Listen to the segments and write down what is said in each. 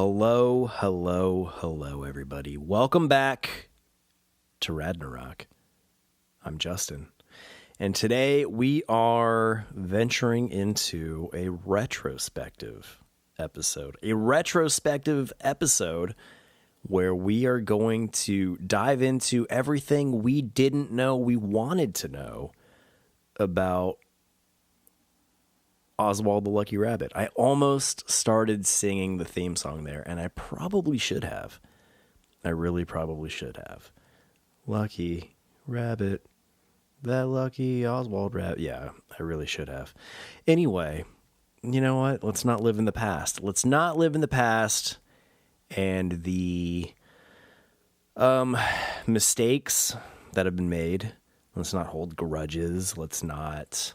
Hello, everybody. Welcome back to Radnarok. I'm Justin, and today we are venturing into a retrospective episode. A retrospective episode where we are going to dive into everything we didn't know we wanted to know about Oswald the Lucky Rabbit. I almost started singing the theme song there, and I probably should have. I really probably should have. Lucky Rabbit, that lucky Oswald Rabbit. Yeah, I really should have. Anyway, you know what? Let's not live in the past. Let's not live in the past and the mistakes that have been made. Let's not hold grudges. Let's not...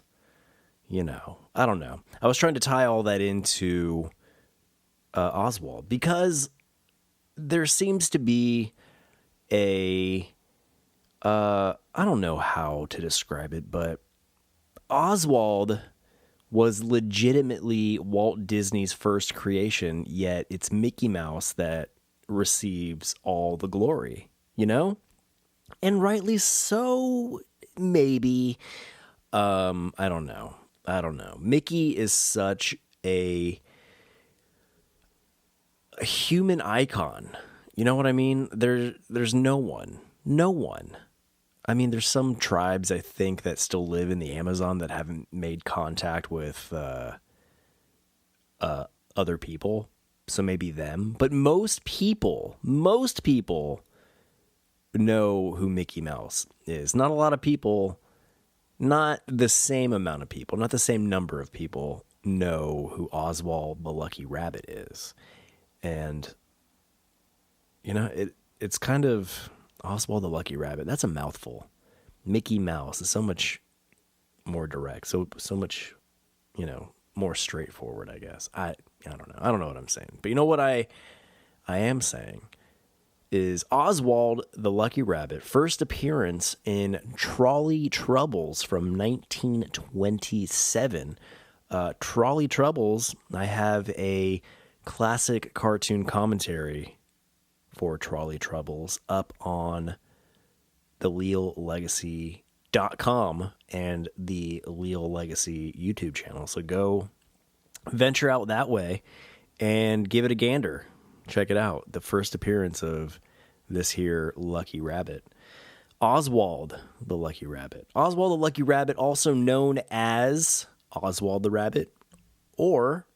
I don't know. I was trying to tie all that into Oswald because there seems to be I don't know how to describe it, but Oswald was legitimately Walt Disney's first creation, yet it's Mickey Mouse that receives all the glory, And rightly so, maybe. I don't know. Mickey is such a human icon. You know what I mean? There's no one. I mean, there's some tribes, I think, that still live in the Amazon that haven't made contact with other people. So maybe them. But most people know who Mickey Mouse is. Not a lot of people... Not the same amount of people, not the same number of people know who Oswald the Lucky Rabbit is. And, it's kind of Oswald the Lucky Rabbit. That's a mouthful. Mickey Mouse is so much more direct, so much, more straightforward, I guess. I don't know. I don't know what I'm saying. But you know what I am saying is Oswald the Lucky Rabbit, first appearance in Trolley Troubles from 1927. Trolley Troubles, I have a classic cartoon commentary for Trolley Troubles up on the LealLegacy.com and the Leal Legacy YouTube channel. So go venture out that way and give it a gander. Check it out. The first appearance of this here Lucky Rabbit. Oswald the Lucky Rabbit. Oswald the Lucky Rabbit, also known as Oswald the Rabbit or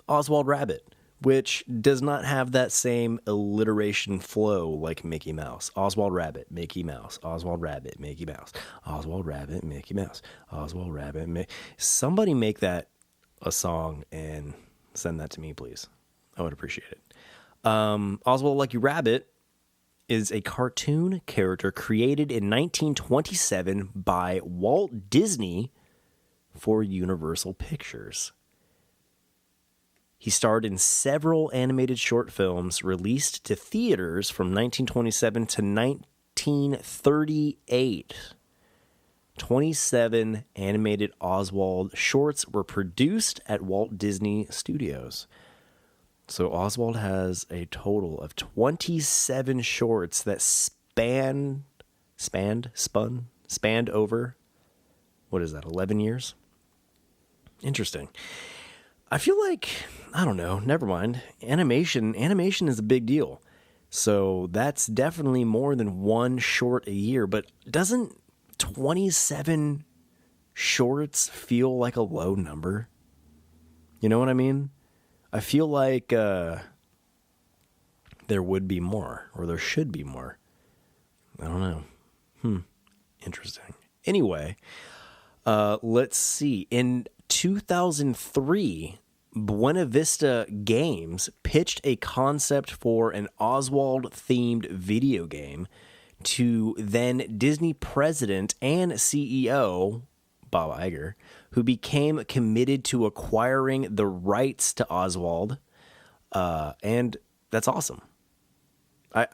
Oswald Rabbit, which does not have that same alliteration flow like Mickey Mouse. Oswald Rabbit, Mickey Mouse. Oswald Rabbit, Mickey Mouse. Oswald Rabbit, Mickey Mouse. Oswald Rabbit, Somebody make that a song and send that to me, please. I would appreciate it. Oswald the Lucky Rabbit is a cartoon character created in 1927 by Walt Disney for Universal Pictures. He starred in several animated short films released to theaters from 1927 to 1938. 27 animated Oswald shorts were produced at Walt Disney Studios. So Oswald has a total of 27 shorts that spanned over, what is that, 11 years? Interesting. I feel like, I don't know, never mind. Animation is a big deal. So that's definitely more than one short a year, but doesn't 27 shorts feel like a low number? You know what I mean? I feel like there would be more, or there should be more. I don't know. Interesting. Anyway, let's see. In 2003, Buena Vista Games pitched a concept for an Oswald-themed video game to then Disney president and CEO Bob Iger, who became committed to acquiring the rights to Oswald, and that's awesome. I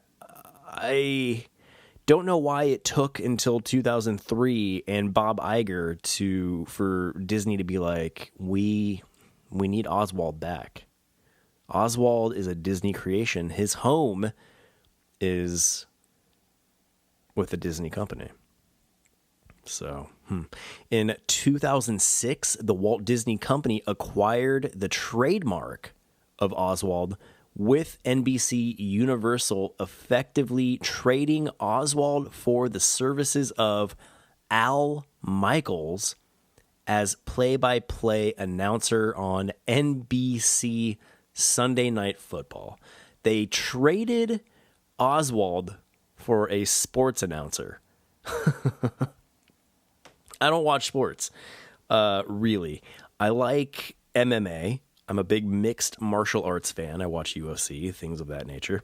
don't know why it took until 2003 and Bob Iger for Disney to be like, we need Oswald back. Oswald is a Disney creation. His home is with the Disney company. So, in 2006, the Walt Disney Company acquired the trademark of Oswald, with NBC Universal effectively trading Oswald for the services of Al Michaels as play-by-play announcer on NBC Sunday Night Football. They traded Oswald for a sports announcer. I don't watch sports, really. I like MMA. I'm a big mixed martial arts fan. I watch UFC, things of that nature.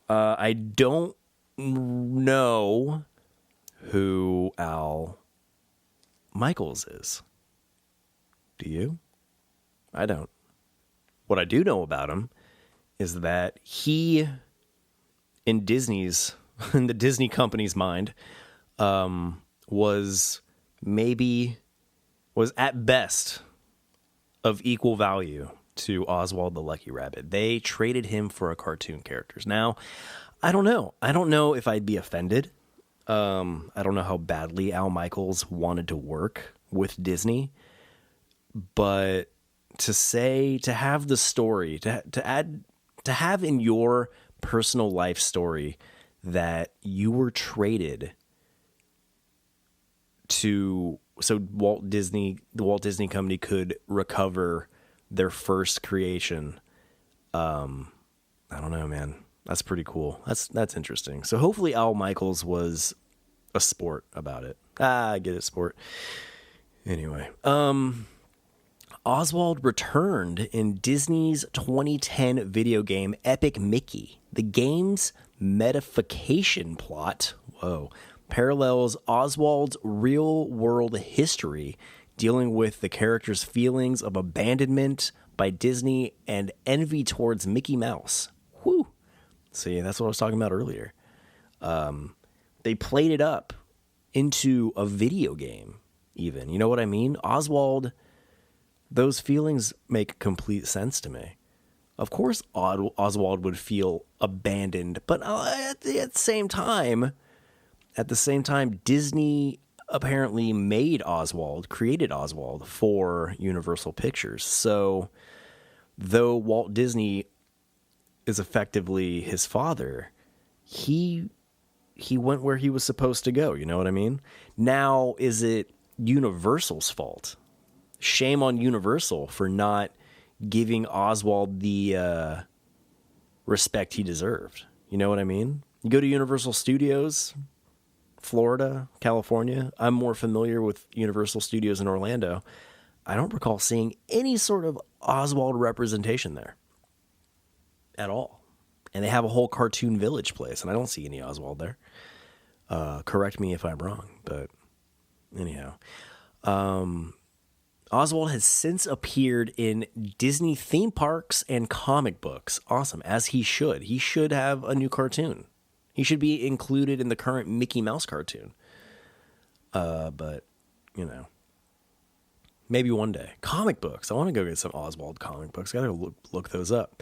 I don't know who Al Michaels is. Do you? I don't. What I do know about him is that he, in the Disney company's mind, was at best of equal value to Oswald the Lucky Rabbit. They traded him for a cartoon characters. Now, I don't know. I don't know if I'd be offended. I don't know how badly Al Michaels wanted to work with Disney, but to have the story, to have in your personal life story that you were traded so the Walt Disney Company could recover their first creation. I don't know, man. That's pretty cool. That's interesting. So hopefully Al Michaels was a sport about it. I get it, sport. Anyway, Oswald returned in Disney's 2010 video game Epic Mickey. The game's metafication plot, parallels Oswald's real-world history, dealing with the character's feelings of abandonment by Disney and envy towards Mickey Mouse. Whew. See, that's what I was talking about earlier. They played it up into a video game, even. You know what I mean? Oswald, those feelings make complete sense to me. Of course, Oswald would feel abandoned, but at the same time, Disney apparently created Oswald for Universal Pictures. So, though Walt Disney is effectively his father, he went where he was supposed to go. You know what I mean? Now, is it Universal's fault? Shame on Universal for not giving Oswald the respect he deserved. You know what I mean? You go to Universal Studios, Florida, California. I'm more familiar with Universal Studios in Orlando. I don't recall seeing any sort of Oswald representation there at all. And they have a whole Cartoon Village place, and I don't see any Oswald there. Correct me if I'm wrong, but anyhow. Oswald has since appeared in Disney theme parks and comic books. Awesome, as he should. He should have a new cartoon. He should be included in the current Mickey Mouse cartoon. But, maybe one day. Comic books. I want to go get some Oswald comic books. Got to look those up.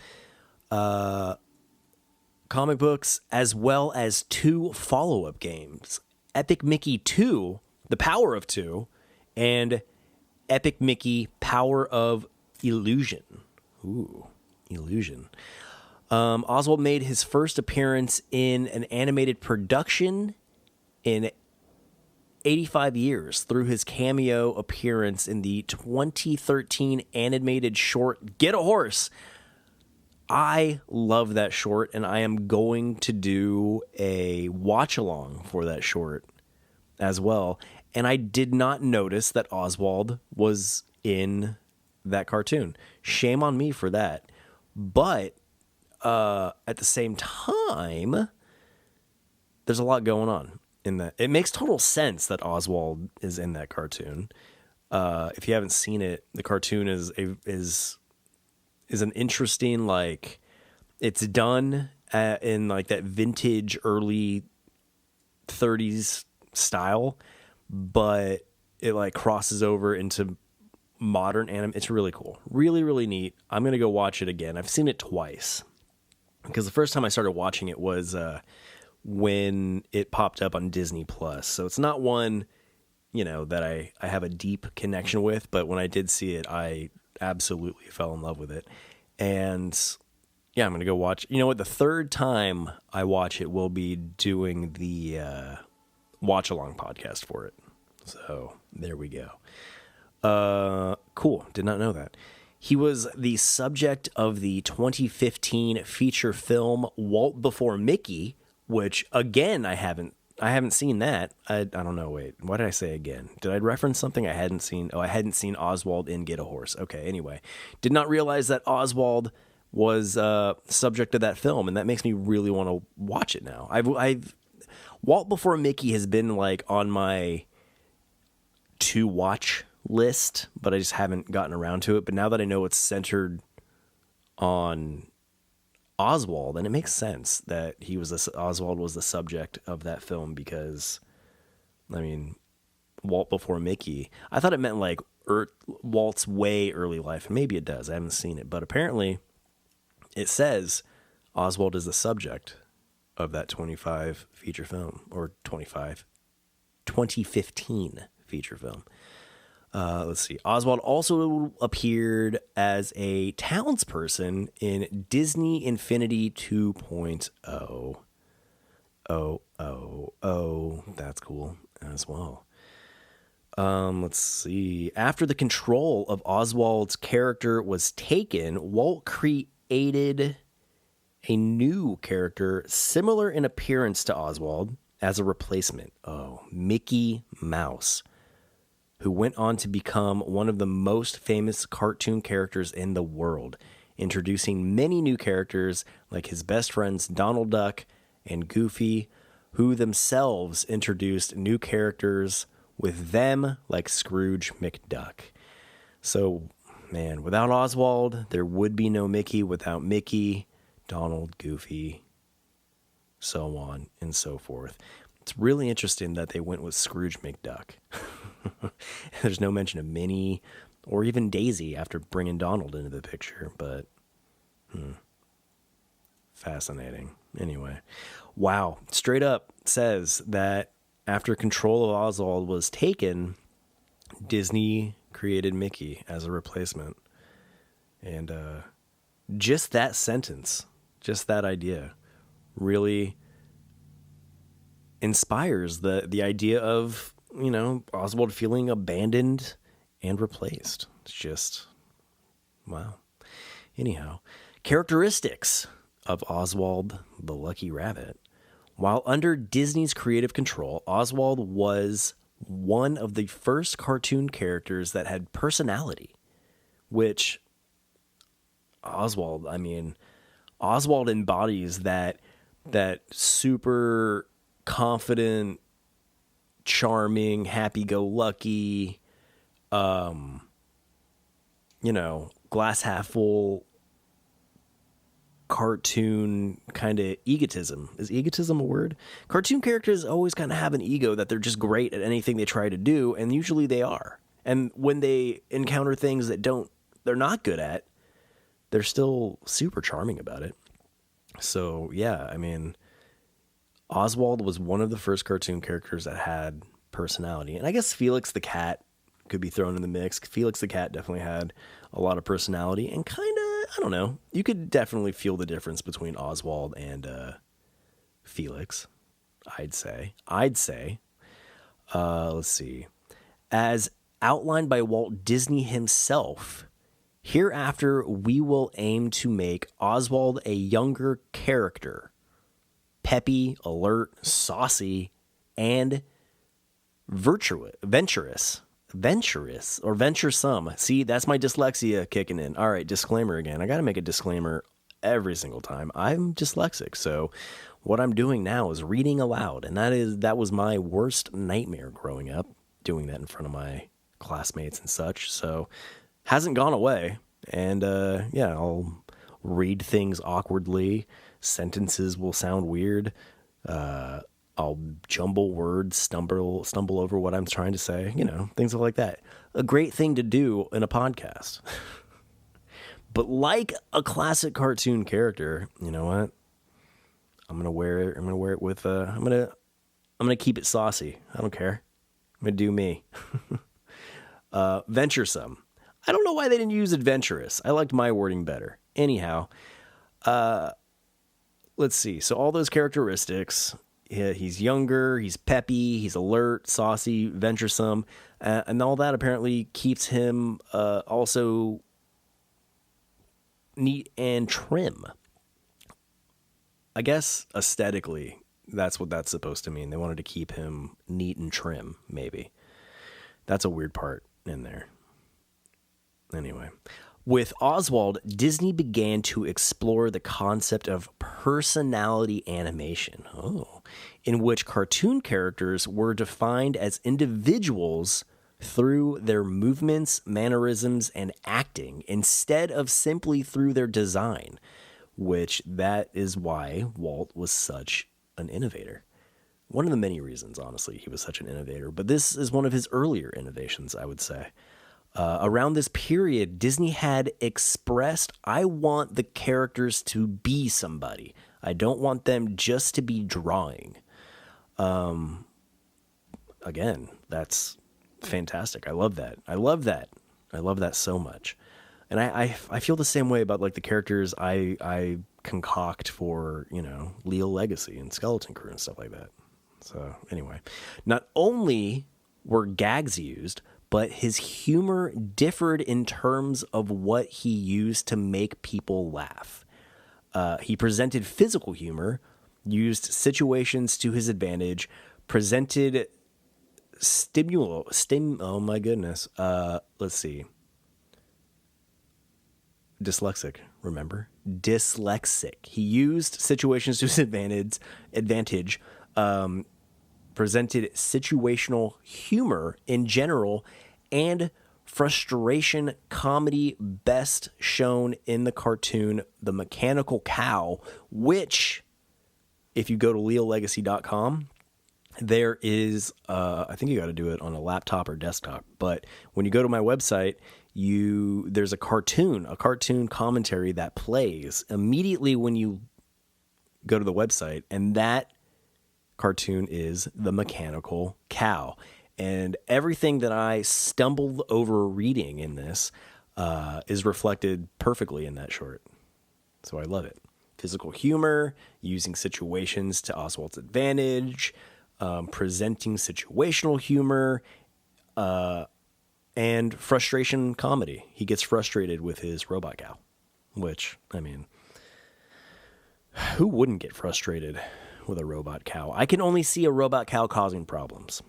Comic books, as well as 2 follow-up games. Epic Mickey 2, The Power of 2, and Epic Mickey Power of Illusion. Ooh, Illusion. Oswald made his first appearance in an animated production in 85 years through his cameo appearance in the 2013 animated short Get a Horse. I love that short, and I am going to do a watch-along for that short as well. And I did not notice that Oswald was in that cartoon. Shame on me for that. But at the same time, there's a lot going on in that. It makes total sense that Oswald is in that cartoon. If you haven't seen it, the cartoon is an interesting, it's done in that vintage early 30s style, but it crosses over into modern anime. It's really cool. Really, really neat. I'm going to go watch it again. I've seen it twice because the first time I started watching it was when it popped up on Disney Plus. So it's not one, that I have a deep connection with, but when I did see it, I absolutely fell in love with it. And yeah, I'm going to go watch. You know what? The third time I watch it, we'll be doing the watch along podcast for it. So there we go. Cool. Did not know that. He was the subject of the 2015 feature film Walt Before Mickey, which again I haven't seen that. I don't know. Wait, what did I say again? Did I reference something I hadn't seen? Oh, I hadn't seen Oswald in Get a Horse. Okay. Anyway, did not realize that Oswald was subject to that film, and that makes me really want to watch it now. I've Walt Before Mickey has been like on my to watch list, but I just haven't gotten around to it. But now that I know it's centered on Oswald, and it makes sense that Oswald was the subject of that film because, I mean, Walt Before Mickey. I thought it meant like Walt's way early life. Maybe it does. I haven't seen it, but apparently it says Oswald is the subject of that 2015 feature film. Let's see. Oswald also appeared as a townsperson in Disney Infinity 2.0. That's cool as well. Let's see. After the control of Oswald's character was taken, Walt created a new character similar in appearance to Oswald as a replacement. Mickey Mouse, who went on to become one of the most famous cartoon characters in the world, introducing many new characters like his best friends Donald Duck and Goofy, who themselves introduced new characters with them like Scrooge McDuck. So, man, without Oswald, there would be no Mickey. Without Mickey, Donald, Goofy, so on and so forth. It's really interesting that they went with Scrooge McDuck. There's no mention of Minnie or even Daisy after bringing Donald into the picture, but fascinating. Anyway, wow. Straight up says that after control of Oswald was taken, Disney created Mickey as a replacement. And just that sentence, just that idea really inspires the idea of, Oswald feeling abandoned and replaced. It's just, wow. Anyhow, characteristics of Oswald the Lucky Rabbit. While under Disney's creative control, Oswald was one of the first cartoon characters that had personality, which Oswald embodies that super confident, charming, happy-go-lucky, glass half full cartoon kind of egotism. Is egotism a word? Cartoon characters always kind of have an ego that they're just great at anything they try to do, and usually they are. And when they encounter things that they're not good at, they're still super charming about it. So, yeah, Oswald was one of the first cartoon characters that had personality. And I guess Felix the Cat could be thrown in the mix. Felix the Cat definitely had a lot of personality and kind of, I don't know, you could definitely feel the difference between Oswald and Felix, I'd say. Let's see. As outlined by Walt Disney himself, hereafter we will aim to make Oswald a younger character. Peppy, alert, saucy, and venturous, or venturesome. See, that's my dyslexia kicking in. All right, disclaimer again. I got to make a disclaimer every single time. I'm dyslexic, so what I'm doing now is reading aloud, and that was my worst nightmare growing up, doing that in front of my classmates and such. So, hasn't gone away, and I'll read things awkwardly. Sentences will sound weird. I'll jumble words, stumble over what I'm trying to say, things like that. A great thing to do in a podcast. But like a classic cartoon character, you know what? I'm gonna wear it with I'm gonna keep it saucy. I don't care. I'm gonna do me. Venturesome. I don't know why they didn't use adventurous. I liked my wording better. Anyhow, let's see. So all those characteristics. He's younger, he's peppy, he's alert, saucy, venturesome, and all that apparently keeps him also neat and trim. I guess aesthetically, that's what that's supposed to mean. They wanted to keep him neat and trim, maybe. That's a weird part in there. Anyway. With Oswald, Disney began to explore the concept of personality animation, in which cartoon characters were defined as individuals through their movements, mannerisms, and acting, instead of simply through their design, which that is why Walt was such an innovator. One of the many reasons, honestly, he was such an innovator, but this is one of his earlier innovations, I would say. Around this period, Disney had expressed, I want the characters to be somebody. I don't want them just to be drawing. Again, that's fantastic. I love that. I love that so much. And I feel the same way about like the characters I concoct for, Leal Legacy and Skeleton Crew and stuff like that. So anyway, not only were gags used, but his humor differed in terms of what he used to make people laugh. He presented physical humor, used situations to his advantage, presented oh my goodness. Let's see. Dyslexic, remember? Dyslexic. He used situations to his advantage, presented situational humor in general, and frustration comedy best shown in the cartoon The Mechanical Cow, which, if you go to leallegacy.com, there is, I think you got to do it on a laptop or desktop, but when you go to my website, there's a cartoon commentary that plays immediately when you go to the website, and that cartoon is The Mechanical Cow. And everything that I stumbled over reading in this is reflected perfectly in that short. So I love it. Physical humor, using situations to Oswald's advantage, presenting situational humor, and frustration comedy. He gets frustrated with his robot cow, which, I mean, who wouldn't get frustrated with a robot cow? I can only see a robot cow causing problems.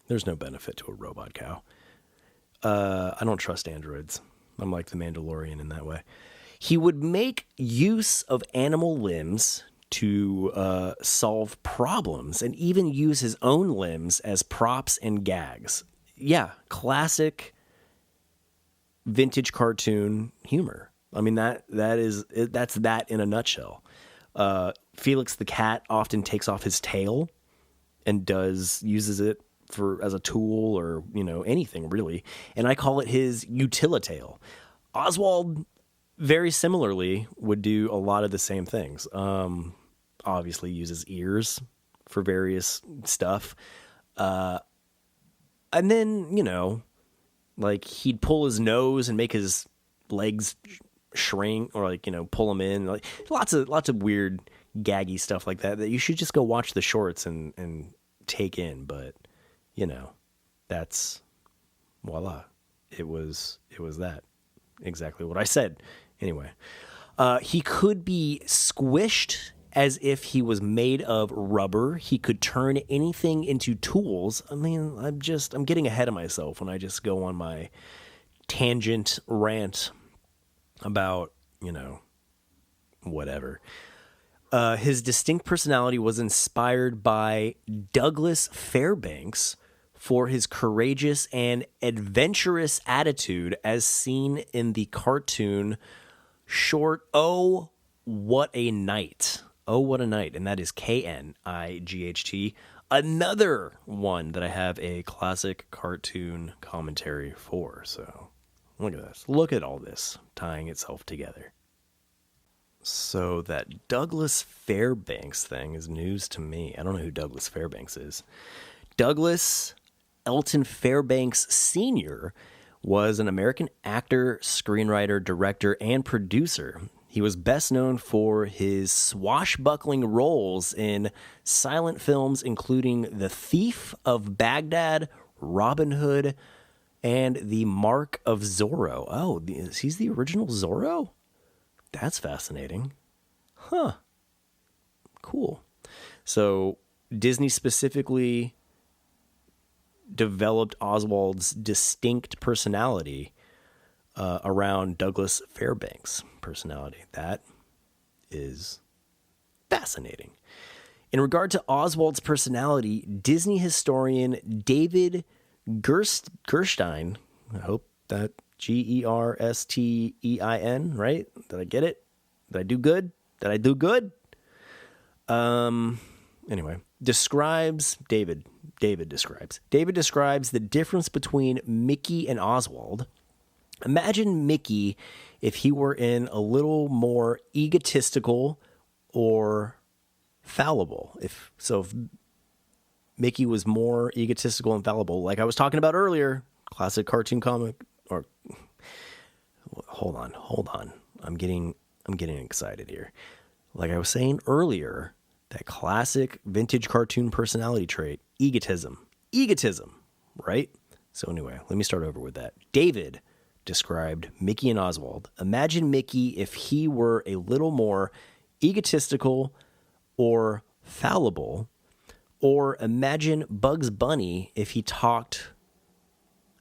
There's no benefit to a robot cow. I don't trust androids. I'm like the Mandalorian in that way. He would make use of animal limbs to solve problems and even use his own limbs as props and gags. Yeah, classic vintage cartoon humor. I mean, that's that in a nutshell. Felix the cat often takes off his tail and uses it as a tool or, anything really. And I call it his utilitail. Oswald very similarly would do a lot of the same things. Obviously uses ears for various stuff. And then, like he'd pull his nose and make his legs shrink or pull them in. Like lots of weird gaggy stuff like that you should just go watch the shorts and take in. But, that's voila. It was that. Exactly what I said. Anyway, he could be squished as if he was made of rubber. He could turn anything into tools. I mean, I'm getting ahead of myself when I just go on my tangent rant about, whatever. His distinct personality was inspired by Douglas Fairbanks for his courageous and adventurous attitude as seen in the cartoon short, Oh, What a Night. Oh, What a Night, and that is Knight. Another one that I have a classic cartoon commentary for. So look at this. Look at all this tying itself together. So that Douglas Fairbanks thing is news to me. I don't know who Douglas Fairbanks is. Douglas Elton Fairbanks Sr. was an American actor, screenwriter, director, and producer. He was best known for his swashbuckling roles in silent films including The Thief of Baghdad, Robin Hood, and The Mark of Zorro. Oh, he's the original Zorro? That's fascinating. Huh. Cool. So Disney specifically developed Oswald's distinct personality around Douglas Fairbanks' personality. That is fascinating. In regard to Oswald's personality, Disney historian David Gerstein, I hope that Gerstein, right? Did I get it? Did I do good? Anyway, David describes the difference between Mickey and Oswald. Imagine Mickey if he were in a little more egotistical or fallible. If Mickey was more egotistical and fallible, like I was talking about earlier, classic cartoon comic. Or hold on, I'm getting excited here. Like I was saying earlier, that classic vintage cartoon personality trait, egotism, right? So anyway, let me start over with that. David described Mickey and Oswald. Imagine Mickey if he were a little more egotistical or fallible, or imagine Bugs Bunny if he talked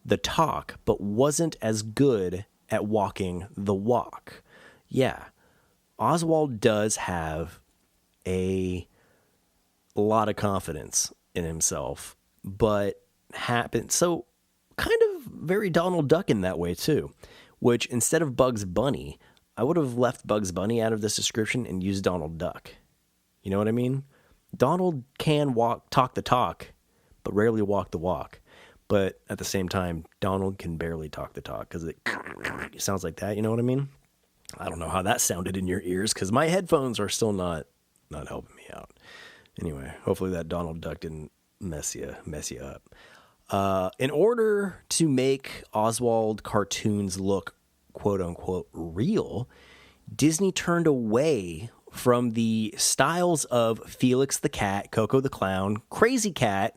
the talk but wasn't as good at walking the walk. Yeah, Oswald does have a lot of confidence in himself, but so kind of very Donald Duck in that way too, which instead of Bugs Bunny, I would have left Bugs Bunny out of this description and used Donald Duck. You know what I mean? Donald can talk the talk, but rarely walk the walk. But at the same time, Donald can barely talk the talk because it sounds like that. You know what I mean? I don't know how that sounded in your ears because my headphones are still not helping me out. Anyway, hopefully that Donald Duck didn't mess you up. In order to make Oswald cartoons look quote unquote real, Disney turned away from the styles of Felix the Cat, Coco the Clown, Crazy Cat,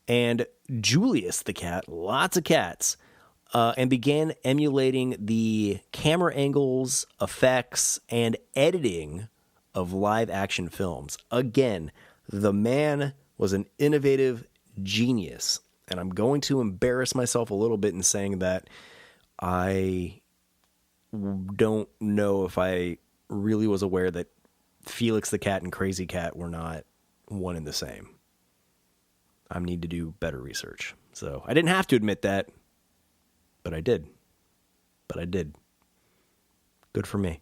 and Julius the Cat, lots of cats, and began emulating the camera angles, effects, and editing of live-action films. Again, the man was an innovative genius, and I'm going to embarrass myself a little bit in saying that I don't know if I really was aware that Felix the Cat and Crazy Cat were not one and the same. I need to do better research. So I didn't have to admit that, but I did. Good for me.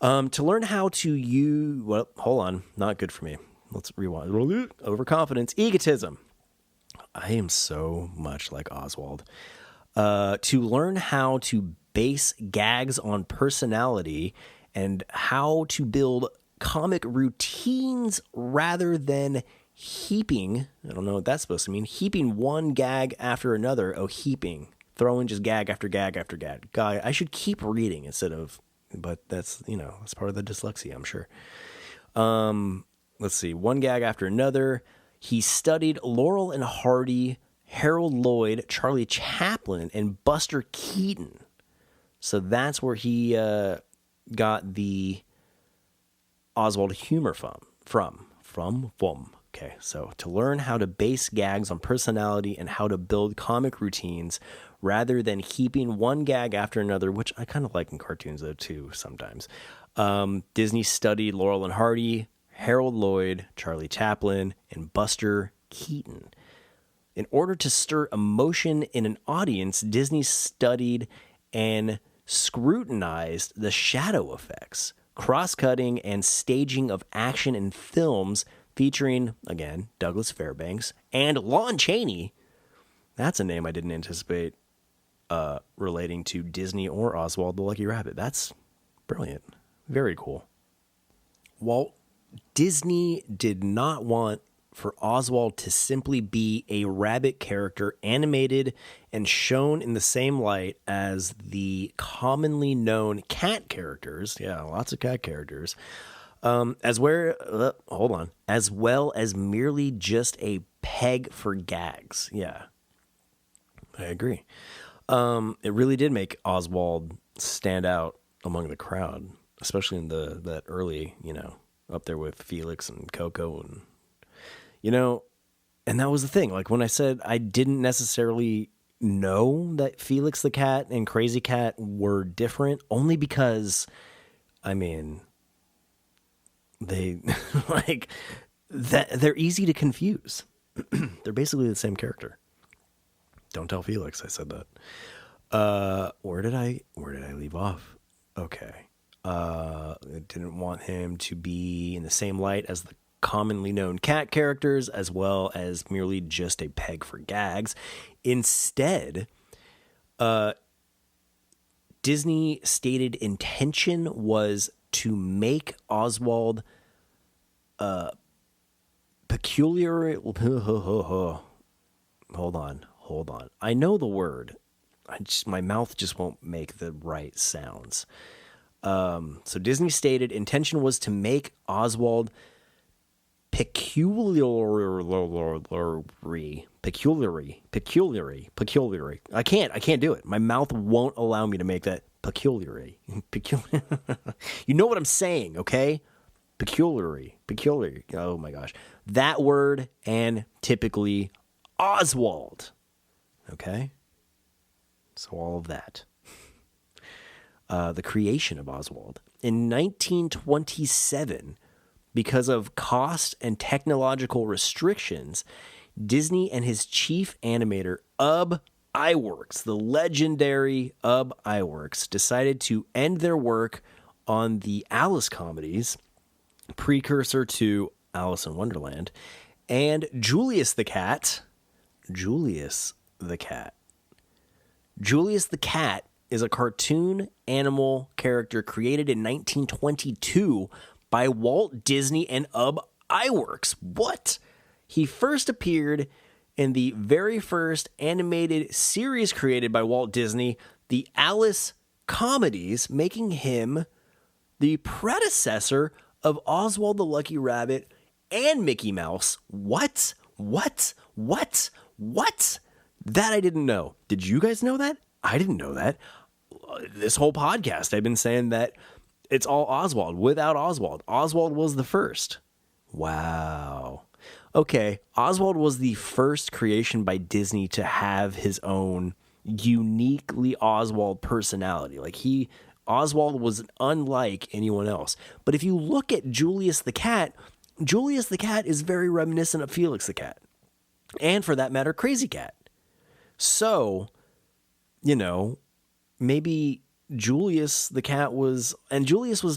To learn how to use... Well, hold on. Not good for me. Let's rewind. Overconfidence. Egotism. I am so much like Oswald. To learn how to base gags on personality and how to build comic routines rather than heaping, I don't know what that's supposed to mean, heaping one gag after another. Oh, heaping. Throwing just gag after gag after gag. God, I should keep reading instead of, but that's, that's part of the dyslexia, I'm sure. Let's see, one gag after another. He studied Laurel and Hardy, Harold Lloyd, Charlie Chaplin, and Buster Keaton. So that's where he got the Oswald humor from. Okay, so to learn how to base gags on personality and how to build comic routines rather than heaping one gag after another, which I kind of like in cartoons though too sometimes. Disney studied Laurel and Hardy, Harold Lloyd, Charlie Chaplin, and Buster Keaton. In order to stir emotion in an audience, Disney studied and scrutinized the shadow effects, cross-cutting and staging of action in films featuring, again, Douglas Fairbanks and Lon Chaney. That's a name I didn't anticipate relating to Disney or Oswald the Lucky Rabbit. That's brilliant. Very cool. Walt Disney did not want for Oswald to simply be a rabbit character animated and shown in the same light as the commonly known cat characters. Yeah, lots of cat characters. As well as merely just a peg for gags. Yeah, I agree. It really did make Oswald stand out among the crowd, especially in that early, up there with Felix and Coco and, and that was the thing. Like when I said I didn't necessarily know that Felix the Cat and Crazy Cat were different, only because, they they're easy to confuse. They're basically the same character. Don't tell Felix I said that. Where did I leave off? Okay. I didn't want him to be in the same light as the commonly known cat characters, as well as merely just a peg for gags. Instead, Disney stated intention was to make Oswald peculiar. Hold on. I know the word. My mouth just won't make the right sounds. So Disney stated intention was to make Oswald peculiar. I can't do it. My mouth won't allow me to make that peculiar. You know what I'm saying, okay? Peculiar. Oh my gosh. That word and typically Oswald. Okay? So all of that. The creation of Oswald. In 1927, because of cost and technological restrictions, Disney and his chief animator, Ub Iwerks, the legendary Ub Iwerks, decided to end their work on the Alice Comedies, precursor to Alice in Wonderland, and Julius the Cat. Julius the Cat is a cartoon animal character created in 1922 by Walt Disney and Ub Iwerks. What? He first appeared in the very first animated series created by Walt Disney, the Alice Comedies, making him the predecessor of Oswald the Lucky Rabbit and Mickey Mouse. What? That I didn't know. Did you guys know that? I didn't know that. This whole podcast, I've been saying that it's all Oswald without Oswald. Oswald was the first. Wow. Okay, Oswald was the first creation by Disney to have his own uniquely Oswald personality. Oswald was unlike anyone else. But if you look at Julius the Cat is very reminiscent of Felix the Cat. And for that matter, Crazy Cat. So, maybe Julius the Cat was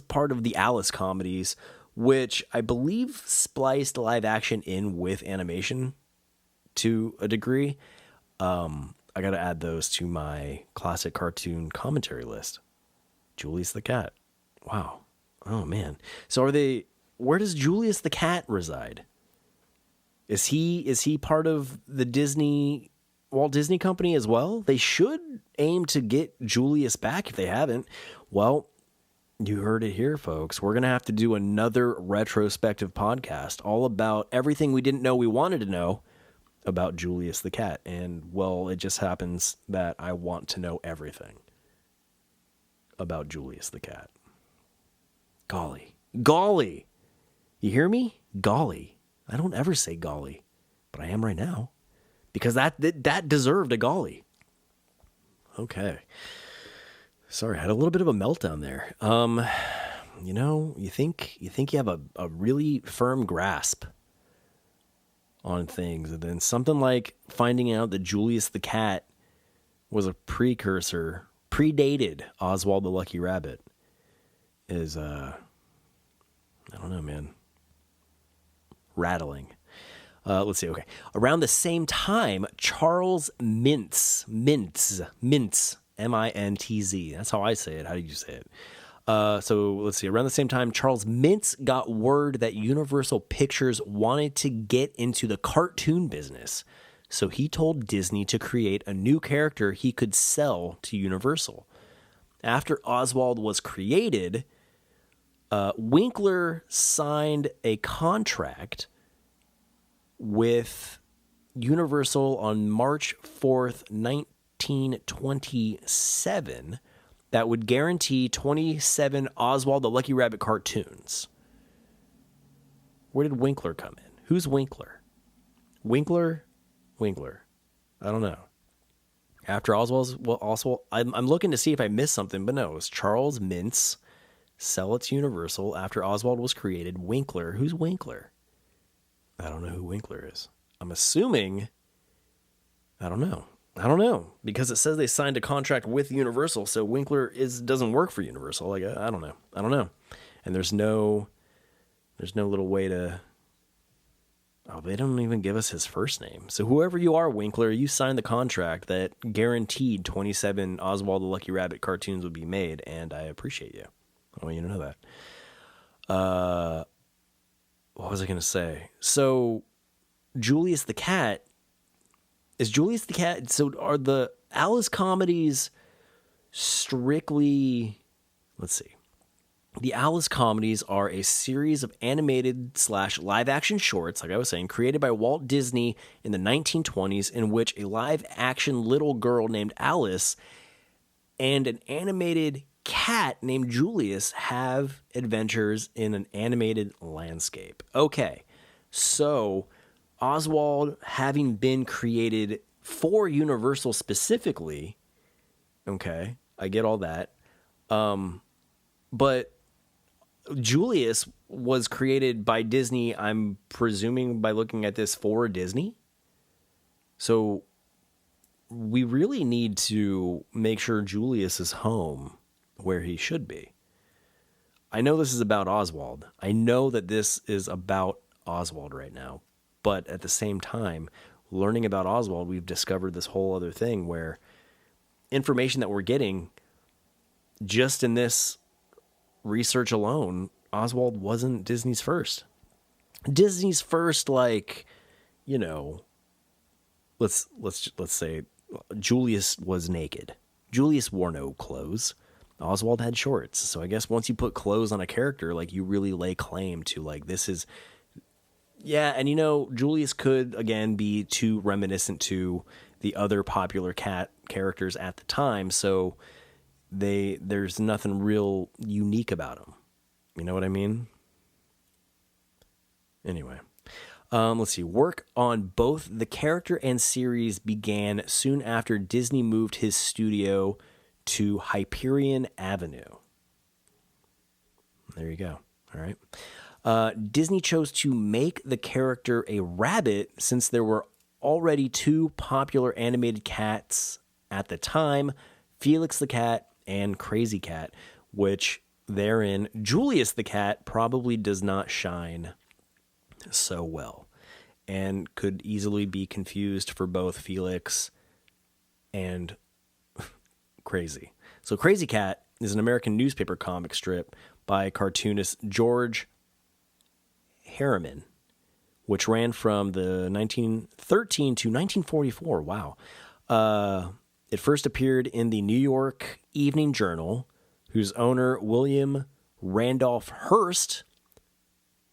part of the Alice Comedies, which I believe spliced live action in with animation to a degree. I got to add those to my classic cartoon commentary list. Julius the Cat. Wow. Oh man. So where does Julius the Cat reside? Is he part of the Walt Disney Company as well? They should aim to get Julius back if they haven't. Well, you heard it here, folks. We're going to have to do another retrospective podcast all about everything we didn't know we wanted to know about Julius the Cat. And, well, it just happens that I want to know everything about Julius the Cat. Golly. You hear me? Golly. I don't ever say golly, but I am right now. Because that deserved a golly. Okay. Sorry, I had a little bit of a meltdown there. You think you have a really firm grasp on things, and then something like finding out that Julius the Cat was a predated Oswald the Lucky Rabbit is I don't know, man. Rattling. Let's see. Okay. Around the same time, Charles Mintz, M-I-N-T-Z. That's how I say it. How do you say it? So let's see. Around the same time, Charles Mintz got word that Universal Pictures wanted to get into the cartoon business. So he told Disney to create a new character he could sell to Universal. After Oswald was created, Winkler signed a contract with Universal on March 4th, 1927, that would guarantee 27 Oswald the Lucky Rabbit cartoons. Where did Winkler come in? Who's Winkler? Winkler. I don't know. After Oswald, I'm looking to see if I missed something, but no, it was Charles Mintz, sell it to Universal. After Oswald was created, Winkler. Who's Winkler? I don't know who Winkler is. I'm assuming, I don't know, because it says they signed a contract with Universal, so Winkler doesn't work for Universal. Like, I don't know. And there's no little way to. Oh, they don't even give us his first name. So whoever you are, Winkler, you signed the contract that guaranteed 27 Oswald the Lucky Rabbit cartoons would be made, and I appreciate you. I want you to know that. What was I going to say? So, Julius the Cat. Is Julius the Cat... So, are the Alice Comedies strictly... Let's see. The Alice Comedies are a series of animated / live-action shorts, like I was saying, created by Walt Disney in the 1920s, in which a live-action little girl named Alice and an animated cat named Julius have adventures in an animated landscape. Okay, so Oswald, having been created for Universal specifically, okay, I get all that, but Julius was created by Disney, I'm presuming, by looking at this, for Disney. So we really need to make sure Julius is home where he should be. I know this is about Oswald. I know that this is about Oswald right now. But at the same time, learning about Oswald, we've discovered this whole other thing where information that we're getting just in this research alone, Oswald wasn't Disney's first. Disney's first, like, you know, let's say Julius was naked. Julius wore no clothes. Oswald had shorts. So I guess once you put clothes on a character, like, you really lay claim to, like, this is... Yeah, and you know, Julius could, again, be too reminiscent to the other popular cat characters at the time, so there's nothing real unique about him. You know what I mean? Anyway, let's see. Work on both the character and series began soon after Disney moved his studio to Hyperion Avenue. There you go. All right. Disney chose to make the character a rabbit since there were already two popular animated cats at the time, Felix the Cat and Crazy Cat, which therein Julius the Cat probably does not shine so well and could easily be confused for both Felix and Crazy. So Crazy Cat is an American newspaper comic strip by cartoonist George Harriman, which ran from the 1913 to 1944. Wow. It first appeared in the New York Evening Journal, whose owner, William Randolph Hearst,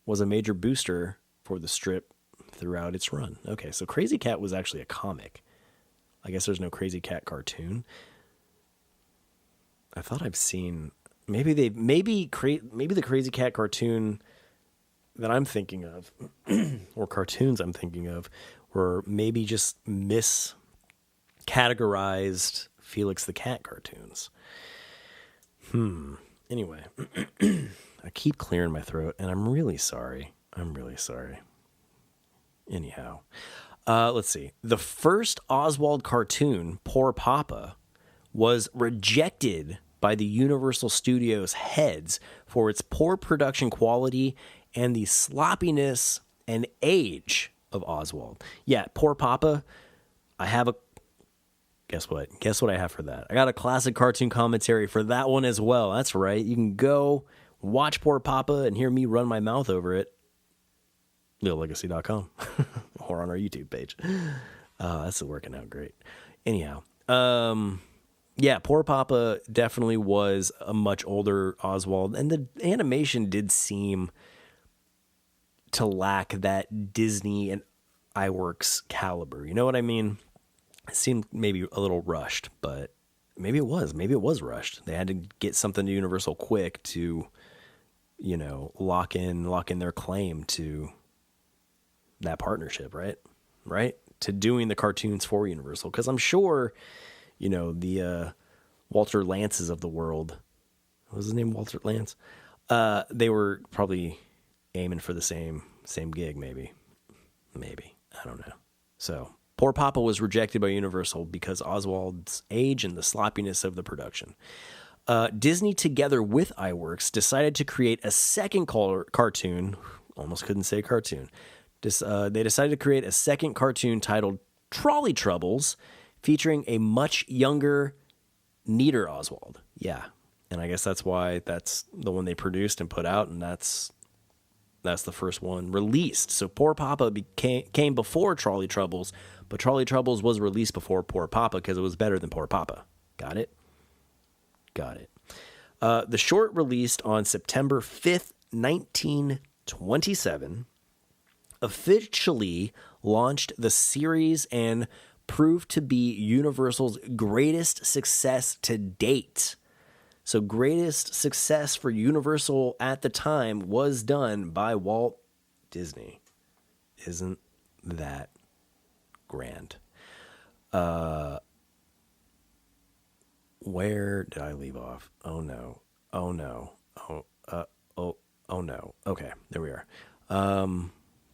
was a major booster for the strip throughout its run. Okay, so Crazy Cat was actually a comic. I guess there's no Crazy Cat cartoon. I thought I've seen maybe the Crazy Cat cartoon that I'm thinking of, or cartoons I'm thinking of, were maybe just miscategorized Felix the Cat cartoons. Anyway, I keep clearing my throat, and I'm really sorry. Anyhow, let's see. The first Oswald cartoon, Poor Papa, was rejected by the Universal Studios heads for its poor production quality and the sloppiness and age of Oswald. Yeah, poor Papa. I have a... Guess what? Guess what I have for that? I got a classic cartoon commentary for that one as well. That's right. You can go watch Poor Papa and hear me run my mouth over it. LealLegacy.com or on our YouTube page. That's working out great. Anyhow, yeah, Poor Papa definitely was a much older Oswald, and the animation did seem to lack that Disney and iWorks caliber. You know what I mean? It seemed maybe a little rushed, but maybe it was. Maybe it was rushed. They had to get something to Universal quick to, you know, lock in their claim to that partnership, right? Right? To doing the cartoons for Universal. Because I'm sure, you know, the Walter Lances of the world, what was his name, Walter Lance? They were probably aiming for the same gig, maybe. I don't know. So Poor Papa was rejected by Universal because Oswald's age and the sloppiness of the production. Disney, together with iWorks, decided to create a second cartoon. Almost couldn't say cartoon. They decided to create a second cartoon titled Trolley Troubles, featuring a much younger, neater Oswald. Yeah, and I guess that's why that's the one they produced and put out, and that's the first one released. So Poor Papa came before Trolley Troubles, but Trolley Troubles was released before Poor Papa because it was better than Poor Papa. Got it? Got it. The short released on September 5th, 1927, officially launched the series and proved to be Universal's greatest success to date. So greatest success for Universal at the time was done by Walt Disney. Isn't that grand? Where did I leave off? Oh no. Oh. Okay, there we are.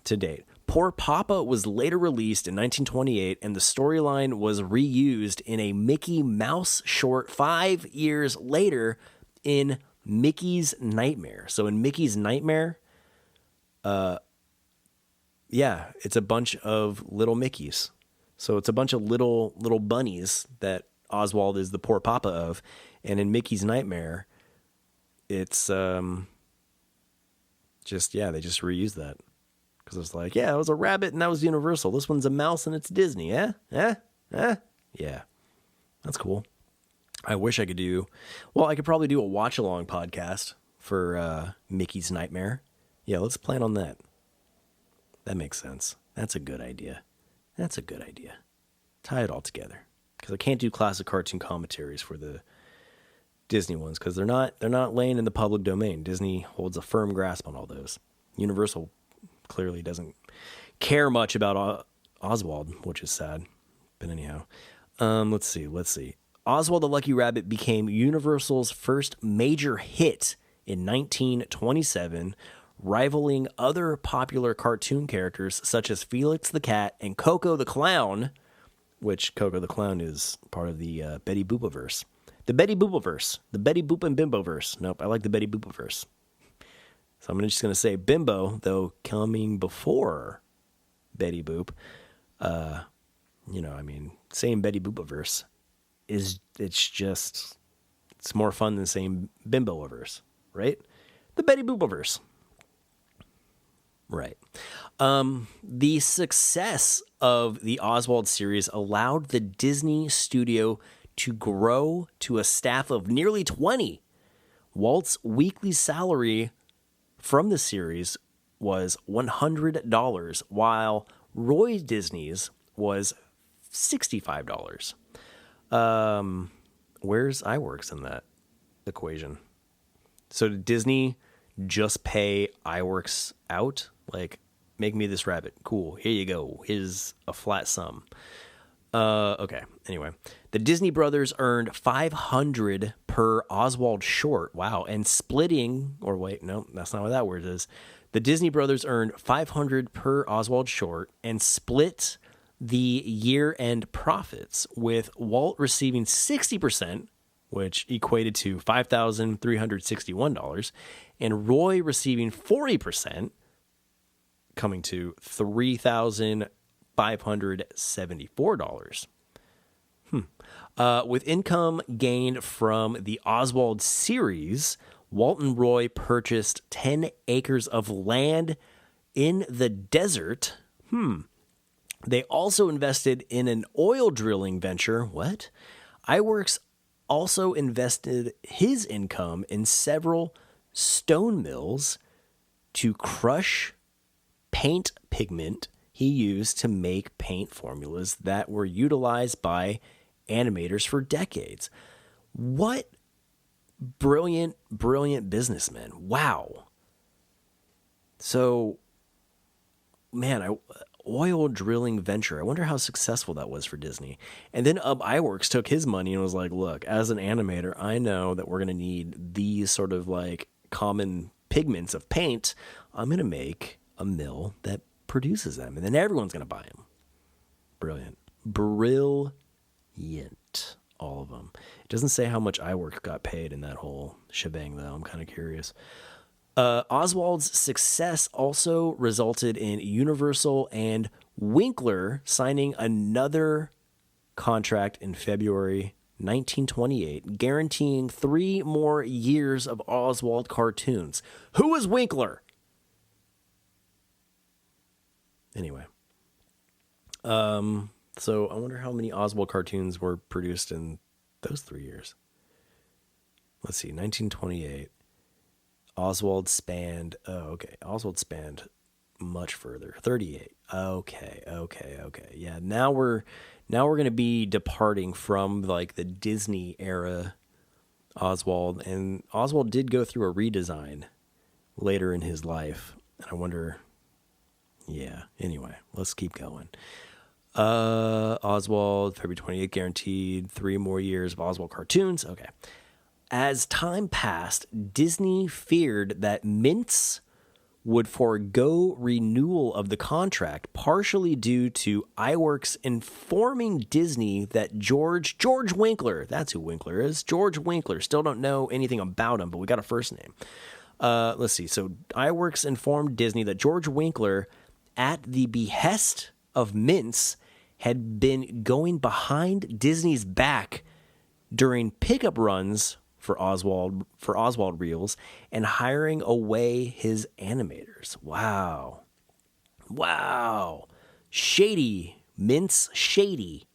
To date. Poor Papa was later released in 1928, and the storyline was reused in a Mickey Mouse short 5 years later in Mickey's Nightmare. So in Mickey's Nightmare, yeah, it's a bunch of little Mickeys. So it's a bunch of little bunnies that Oswald is the Poor Papa of, and in Mickey's Nightmare, it's just, yeah, they just reused that. Because it's like, yeah, it was a rabbit and that was Universal. This one's a mouse and it's Disney. Yeah. That's cool. I wish I could I could probably do a watch-along podcast for Mickey's Nightmare. Yeah, let's plan on that. That makes sense. That's a good idea. Tie it all together. Because I can't do classic cartoon commentaries for the Disney ones because they're not laying in the public domain. Disney holds a firm grasp on all those. Universal clearly doesn't care much about Oswald, which is sad. But anyhow, let's see. Oswald the Lucky Rabbit became Universal's first major hit in 1927, rivaling other popular cartoon characters such as Felix the Cat and Coco the Clown, which Coco the Clown is part of the Betty Boopaverse. The Betty Boopaverse. The Betty Boop and Bimboverse. Nope, I like the Betty Boopaverse. So I'm just going to say Bimbo, though coming before Betty Boop. Saying Betty Boopaverse it's more fun than saying Bimboverse, right? The Betty Boopaverse. Right. The success of the Oswald series allowed the Disney studio to grow to a staff of nearly 20. Walt's weekly salary from the series was $100, while Roy Disney's was $65. Where's iWorks in that equation? So did Disney just pay iWorks out? Like, make me this rabbit. Cool. Here you go. Here's a flat sum. Okay. Anyway, the Disney brothers earned $500 per Oswald short. Wow. And splitting, or wait, no, that's not what that word is. The Disney brothers earned $500 per Oswald short and split the year-end profits, with Walt receiving 60%, which equated to $5,361, and Roy receiving 40%, coming to $3,574. With income gained from the Oswald series, Walt and Roy purchased 10 acres of land in the desert. They also invested in an oil drilling venture. What? Iwerks also invested his income in several stone mills to crush paint pigment he used to make paint formulas that were utilized by animators for decades. What brilliant, brilliant businessmen. Wow. So, man, oil drilling venture. I wonder how successful that was for Disney. And then Iwerks took his money and was like, look, as an animator, I know that we're going to need these sort of like common pigments of paint. I'm going to make a mill that produces them, and then everyone's going to buy them. Brilliant. Brilliant. All of them. It doesn't say how much Iwerks got paid in that whole shebang, though. I'm kind of curious. Oswald's success also resulted in Universal and Winkler signing another contract in February 1928, guaranteeing 3 more years of Oswald cartoons. Who is Winkler? Anyway. So I wonder how many Oswald cartoons were produced in those 3 years. Let's see, 1928. Oswald spanned, Oswald spanned much further. 38. Okay. Yeah, now we're going to be departing from like the Disney era Oswald, and Oswald did go through a redesign later in his life. And I wonder, anyway, let's keep going. Oswald, February 28th, guaranteed 3 more years of Oswald cartoons. Okay. As time passed, Disney feared that Mintz would forego renewal of the contract, partially due to Iwerks informing Disney that George Winkler, that's who Winkler is, George Winkler, still don't know anything about him, but we got a first name. Let's see. So Iwerks informed Disney that George Winkler, at the behest of Mintz, had been going behind Disney's back during pickup runs for Oswald reels and hiring away his animators. Wow. Shady. Mintz shady.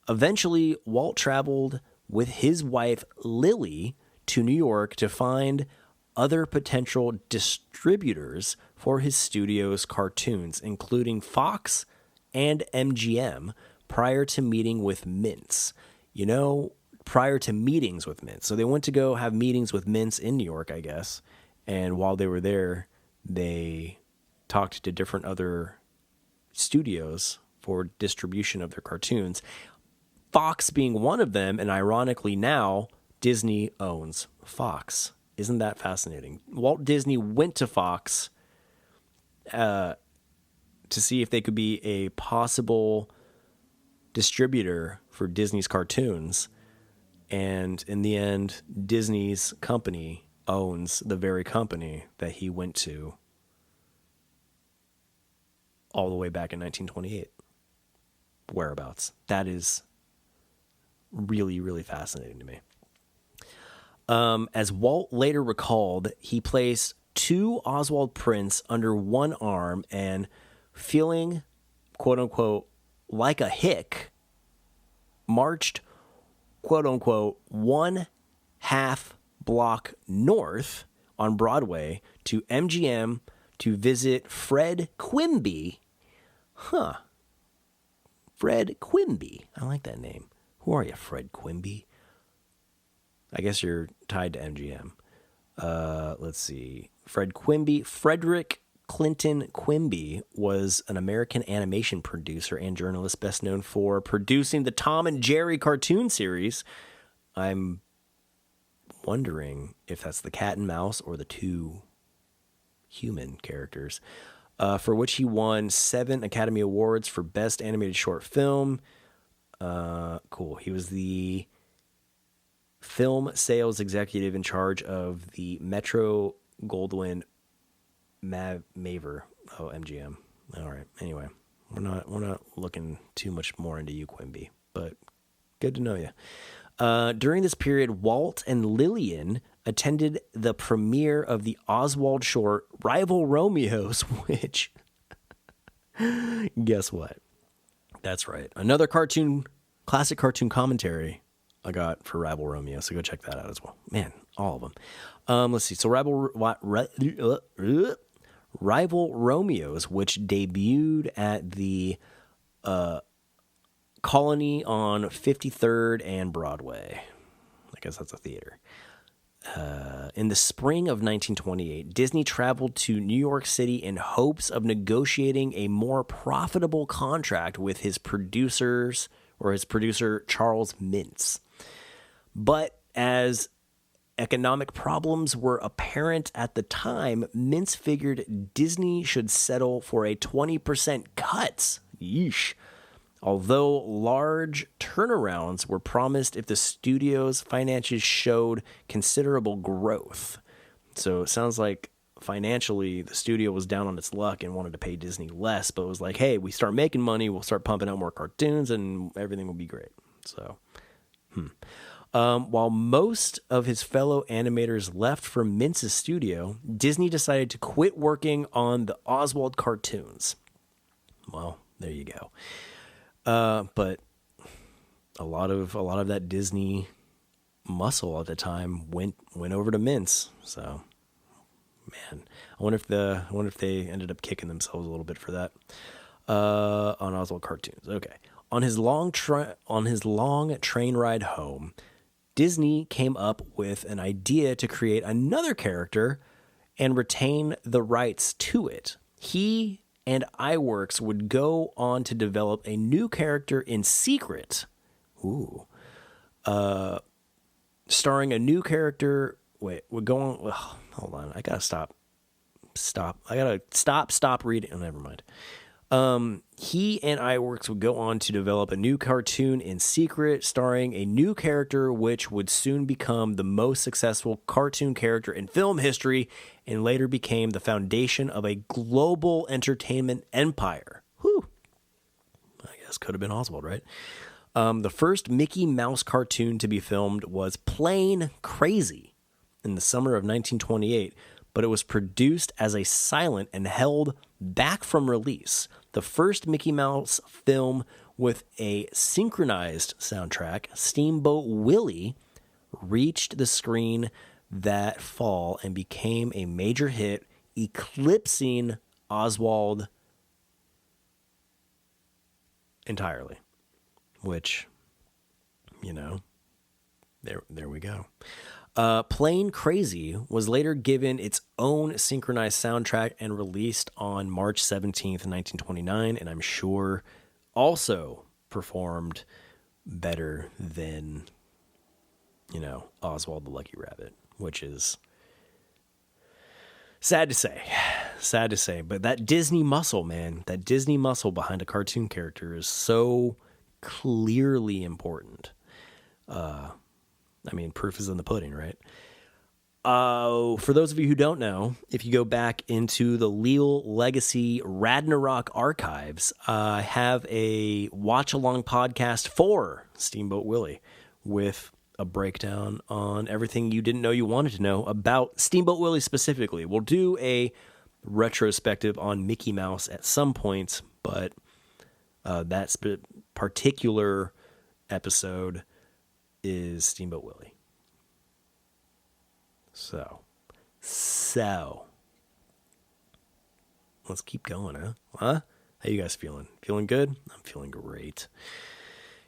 Eventually, Walt traveled with his wife Lily to New York to find other potential distributors for his studio's cartoons, including Fox and MGM, prior to meeting with Mintz. Prior to meetings with Mintz. So they went to go have meetings with Mintz in New York, I guess. And while they were there, they talked to different other studios for distribution of their cartoons. Fox being one of them, and ironically now, Disney owns Fox. Isn't that fascinating? Walt Disney went to Fox to see if they could be a possible distributor for Disney's cartoons. And in the end, Disney's company owns the very company that he went to all the way back in 1928. Whereabouts. That is really, really fascinating to me. As Walt later recalled, he placed 2 Oswald prints under one arm and, feeling, quote unquote, like a hick, marched, quote unquote, 1/2 block north on Broadway to MGM to visit Fred Quimby. Fred Quimby. I like that name. Who are you, Fred Quimby? I guess you're tied to MGM. Let's see. Fred Quimby. Frederick Clinton Quimby was an American animation producer and journalist best known for producing the Tom and Jerry cartoon series. I'm wondering if that's the cat and mouse or the 2 human characters, for which he won 7 Academy Awards for Best Animated Short Film. Cool. He was the film sales executive in charge of the Metro Goldwyn Maver. Oh, MGM. All right. Anyway, we're not looking too much more into you, Quimby, but good to know you. During this period, Walt and Lillian attended the premiere of the Oswald short Rival Romeos, which, guess what? That's right. Another classic cartoon commentary I got for Rival Romeo, so go check that out as well. Man, all of them. Let's see. So Rival Romeos, which debuted at the Colony on 53rd and Broadway. I guess that's a theater. In the spring of 1928, Disney traveled to New York City in hopes of negotiating a more profitable contract with his producer Charles Mintz. But as economic problems were apparent at the time, Mintz figured Disney should settle for a 20% cut. Yeesh. Although large turnarounds were promised if the studio's finances showed considerable growth. So it sounds like financially the studio was down on its luck and wanted to pay Disney less, but it was like, hey, we start making money, we'll start pumping out more cartoons and everything will be great. So, while most of his fellow animators left for Mintz's studio, Disney decided to quit working on the Oswald cartoons. Well, there you go. But a lot of that Disney muscle at the time went over to Mintz. So, man, I wonder if they ended up kicking themselves a little bit for that. On Oswald Cartoons. Okay. On his long train ride home, Disney came up with an idea to create another character and retain the rights to it. He and iWorks would go on to develop a new character in secret. Starring a new character. Wait, we're going. Hold on. I gotta stop. I gotta stop reading. Oh, never mind. He and iWorks would go on to develop a new cartoon in secret, starring a new character, which would soon become the most successful cartoon character in film history, and later became the foundation of a global entertainment empire. Whew. I guess could have been Oswald, right? The first Mickey Mouse cartoon to be filmed was Plain Crazy in the summer of 1928, but it was produced as a silent and held back from release. The first Mickey Mouse film with a synchronized soundtrack, Steamboat Willie, reached the screen that fall and became a major hit, eclipsing Oswald entirely. Which, there we go. Plain Crazy was later given its own synchronized soundtrack and released on March 17th, 1929, and I'm sure also performed better than, Oswald the Lucky Rabbit, which is sad to say. But that Disney muscle, man, that Disney muscle behind a cartoon character is so clearly important. Proof is in the pudding, right? For those of you who don't know, if you go back into the Leal Legacy Radnarok archives, I have a watch-along podcast for Steamboat Willie with a breakdown on everything you didn't know you wanted to know about Steamboat Willie specifically. We'll do a retrospective on Mickey Mouse at some point, but that particular episode is Steamboat Willie. So let's keep going, huh? How you guys feeling? Feeling good? I'm feeling great.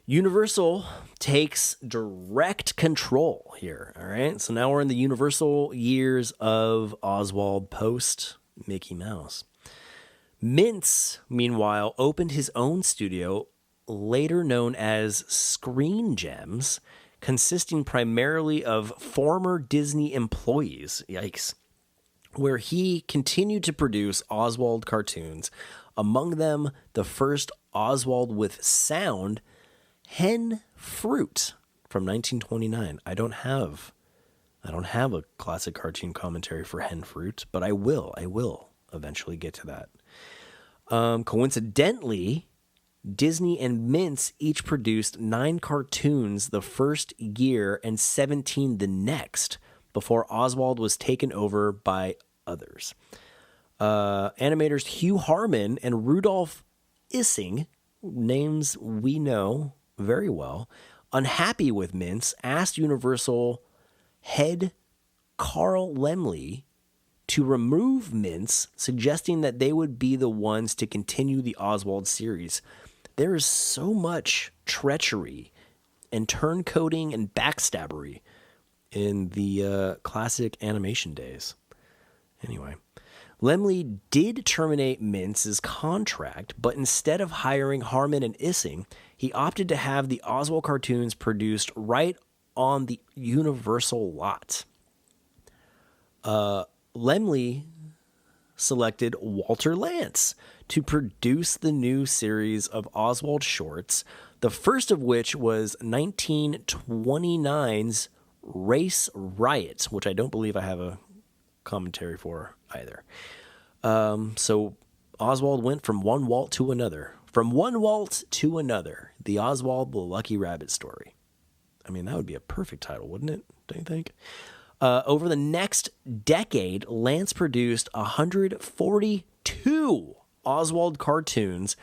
Universal takes direct control here, all right? So now we're in the Universal years of Oswald post Mickey Mouse. Mintz, meanwhile, opened his own studio, later known as Screen Gems, consisting primarily of former Disney employees, yikes, where he continued to produce Oswald cartoons, among them the first Oswald with sound, Hen Fruit, from 1929. I don't have a classic cartoon commentary for Hen Fruit, but I will eventually get to that. Coincidentally, Disney and Mintz each produced 9 cartoons the first year and 17 the next before Oswald was taken over by others. Animators Hugh Harman and Rudolph Ising, names we know very well, unhappy with Mintz, asked Universal head Carl Laemmle to remove Mintz, suggesting that they would be the ones to continue the Oswald series. There is so much treachery and turncoating and backstabbery in the classic animation days. Anyway, Laemmle did terminate Mintz's contract, but instead of hiring Harman and Ising, he opted to have the Oswald cartoons produced right on the Universal lot. Laemmle selected Walter Lantz to produce the new series of Oswald shorts, the first of which was 1929's Race Riot, which I don't believe I have a commentary for either. So Oswald went from one Walt to another. From one Walt to another. The Oswald the Lucky Rabbit story. I mean, that would be a perfect title, wouldn't it? Don't you think? Over the next decade, Lantz produced 142 Oswald cartoons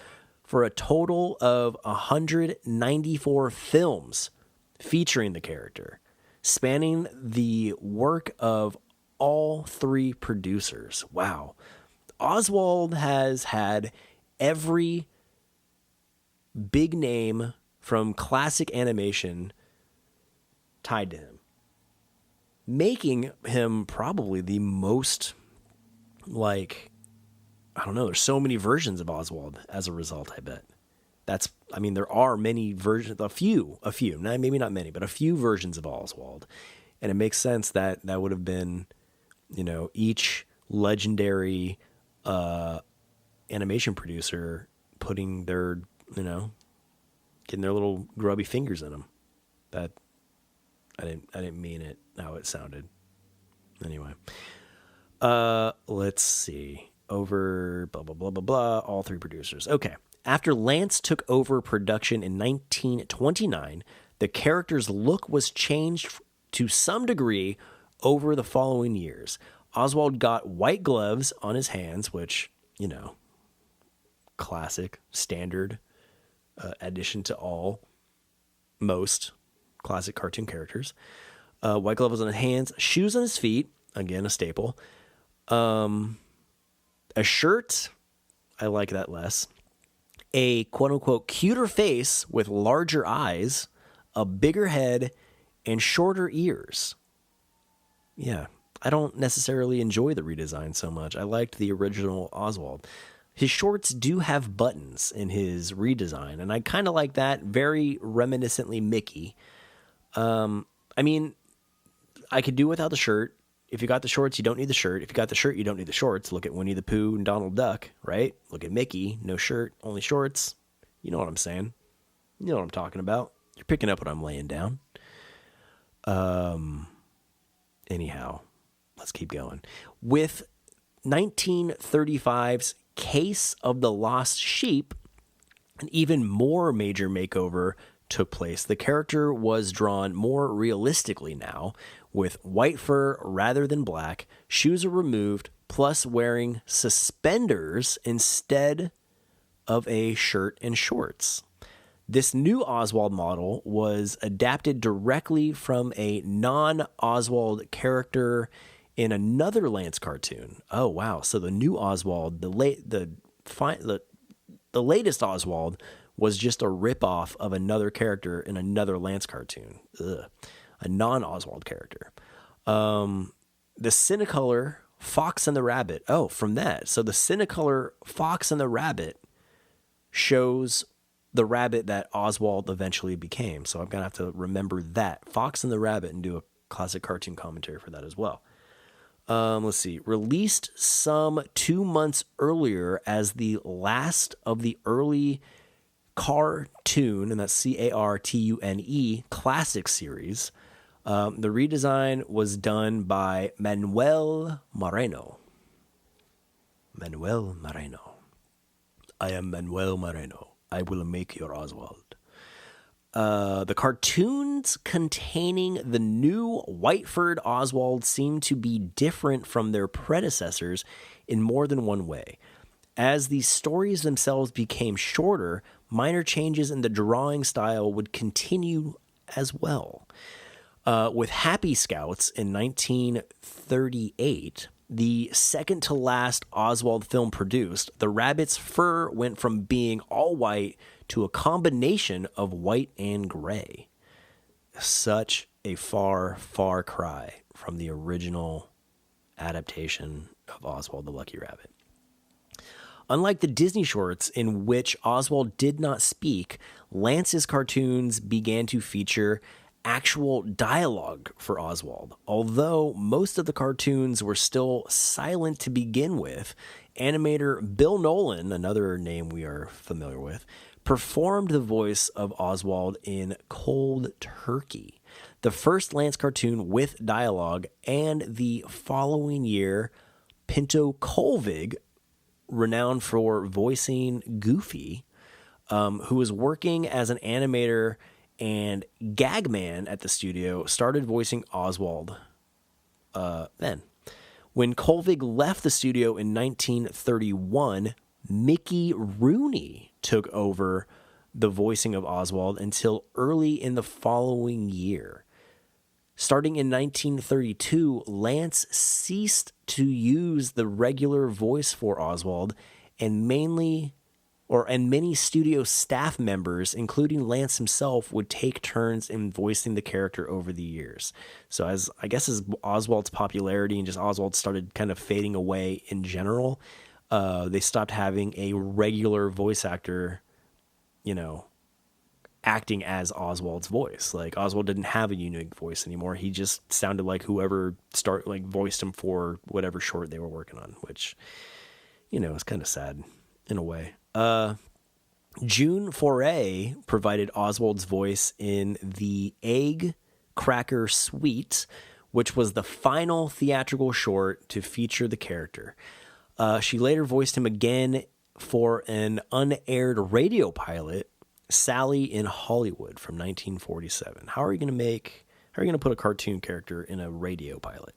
for a total of 194 films featuring the character, spanning the work of all 3 producers. Wow. Oswald has had every big name from classic animation tied to him, making him probably the most, like, I don't know, there's so many versions of Oswald as a result, I bet. There are many versions, a few, maybe not many, but a few versions of Oswald. And it makes sense that that would have been, each legendary animation producer putting their, getting their little grubby fingers in them. That I didn't mean it how it sounded. Anyway, let's see. Over blah blah blah blah blah. All 3 producers. Okay. After Lantz took over production in 1929, the character's look was changed to some degree over the following years. Oswald got white gloves on his hands, which, classic, standard addition to most classic cartoon characters. White gloves on his hands, shoes on his feet, again, a staple. A shirt, I like that less. A quote-unquote cuter face with larger eyes, a bigger head, and shorter ears. Yeah, I don't necessarily enjoy the redesign so much. I liked the original Oswald. His shorts do have buttons in his redesign, and I kind of like that, very reminiscently Mickey. I could do without the shirt. If you got the shorts, you don't need the shirt. If you got the shirt, you don't need the shorts. Look at Winnie the Pooh and Donald Duck, right? Look at Mickey, no shirt, only shorts. You know what I'm saying. You know what I'm talking about. You're picking up what I'm laying down. Anyhow, let's keep going. With 1935's Case of the Lost Sheep, an even more major makeover took place. The character was drawn more realistically now, with white fur rather than black, shoes are removed, plus wearing suspenders instead of a shirt and shorts. This new Oswald model was adapted directly from a non-Oswald character in another Lantz cartoon. Oh, wow. So the new Oswald, the latest Oswald was just a ripoff of another character in another Lantz cartoon. Ugh. A non-Oswald character. The Cinecolor Fox and the Rabbit. Oh, from that. So the Cinecolor Fox and the Rabbit shows the rabbit that Oswald eventually became. So I'm going to have to remember that. Fox and the Rabbit, and do a classic cartoon commentary for that as well. Let's see. Released some 2 months earlier as the last of the early Cartoon, and that's Cartune, classic series. The redesign was done by Manuel Moreno. Manuel Moreno. I am Manuel Moreno. I will make your Oswald. The cartoons containing the new white-furred Oswald seem to be different from their predecessors in more than one way. As the stories themselves became shorter, minor changes in the drawing style would continue as well. With Happy Scouts in 1938, the second-to-last Oswald film produced, the rabbit's fur went from being all white to a combination of white and gray. Such a far, far cry from the original adaptation of Oswald the Lucky Rabbit. Unlike the Disney shorts in which Oswald did not speak, Lance's cartoons began to feature actual dialogue for Oswald. Although most of the cartoons were still silent to begin with, animator Bill Nolan, another name we are familiar with, performed the voice of Oswald in Cold Turkey, the first Lance cartoon with dialogue, and the following year, Pinto Colvig, renowned for voicing Goofy, who was working as an animator and gag man at the studio, started voicing Oswald then. When Colvig left the studio in 1931, Mickey Rooney took over the voicing of Oswald until early in the following year. Starting in 1932, Lance ceased to use the regular voice for Oswald, and many studio staff members, including Lance himself, would take turns in voicing the character over the years. So as Oswald's popularity and just Oswald started kind of fading away in general, they stopped having a regular voice actor, acting as Oswald's voice. Like, Oswald didn't have a unique voice anymore. He just sounded like whoever voiced him for whatever short they were working on, which, is kind of sad in a way. June Foray provided Oswald's voice in the Egg Cracker Suite, which was the final theatrical short to feature the character. She later voiced him again for an unaired radio pilot, Sally in Hollywood, from 1947. How are you going to put a cartoon character in a radio pilot?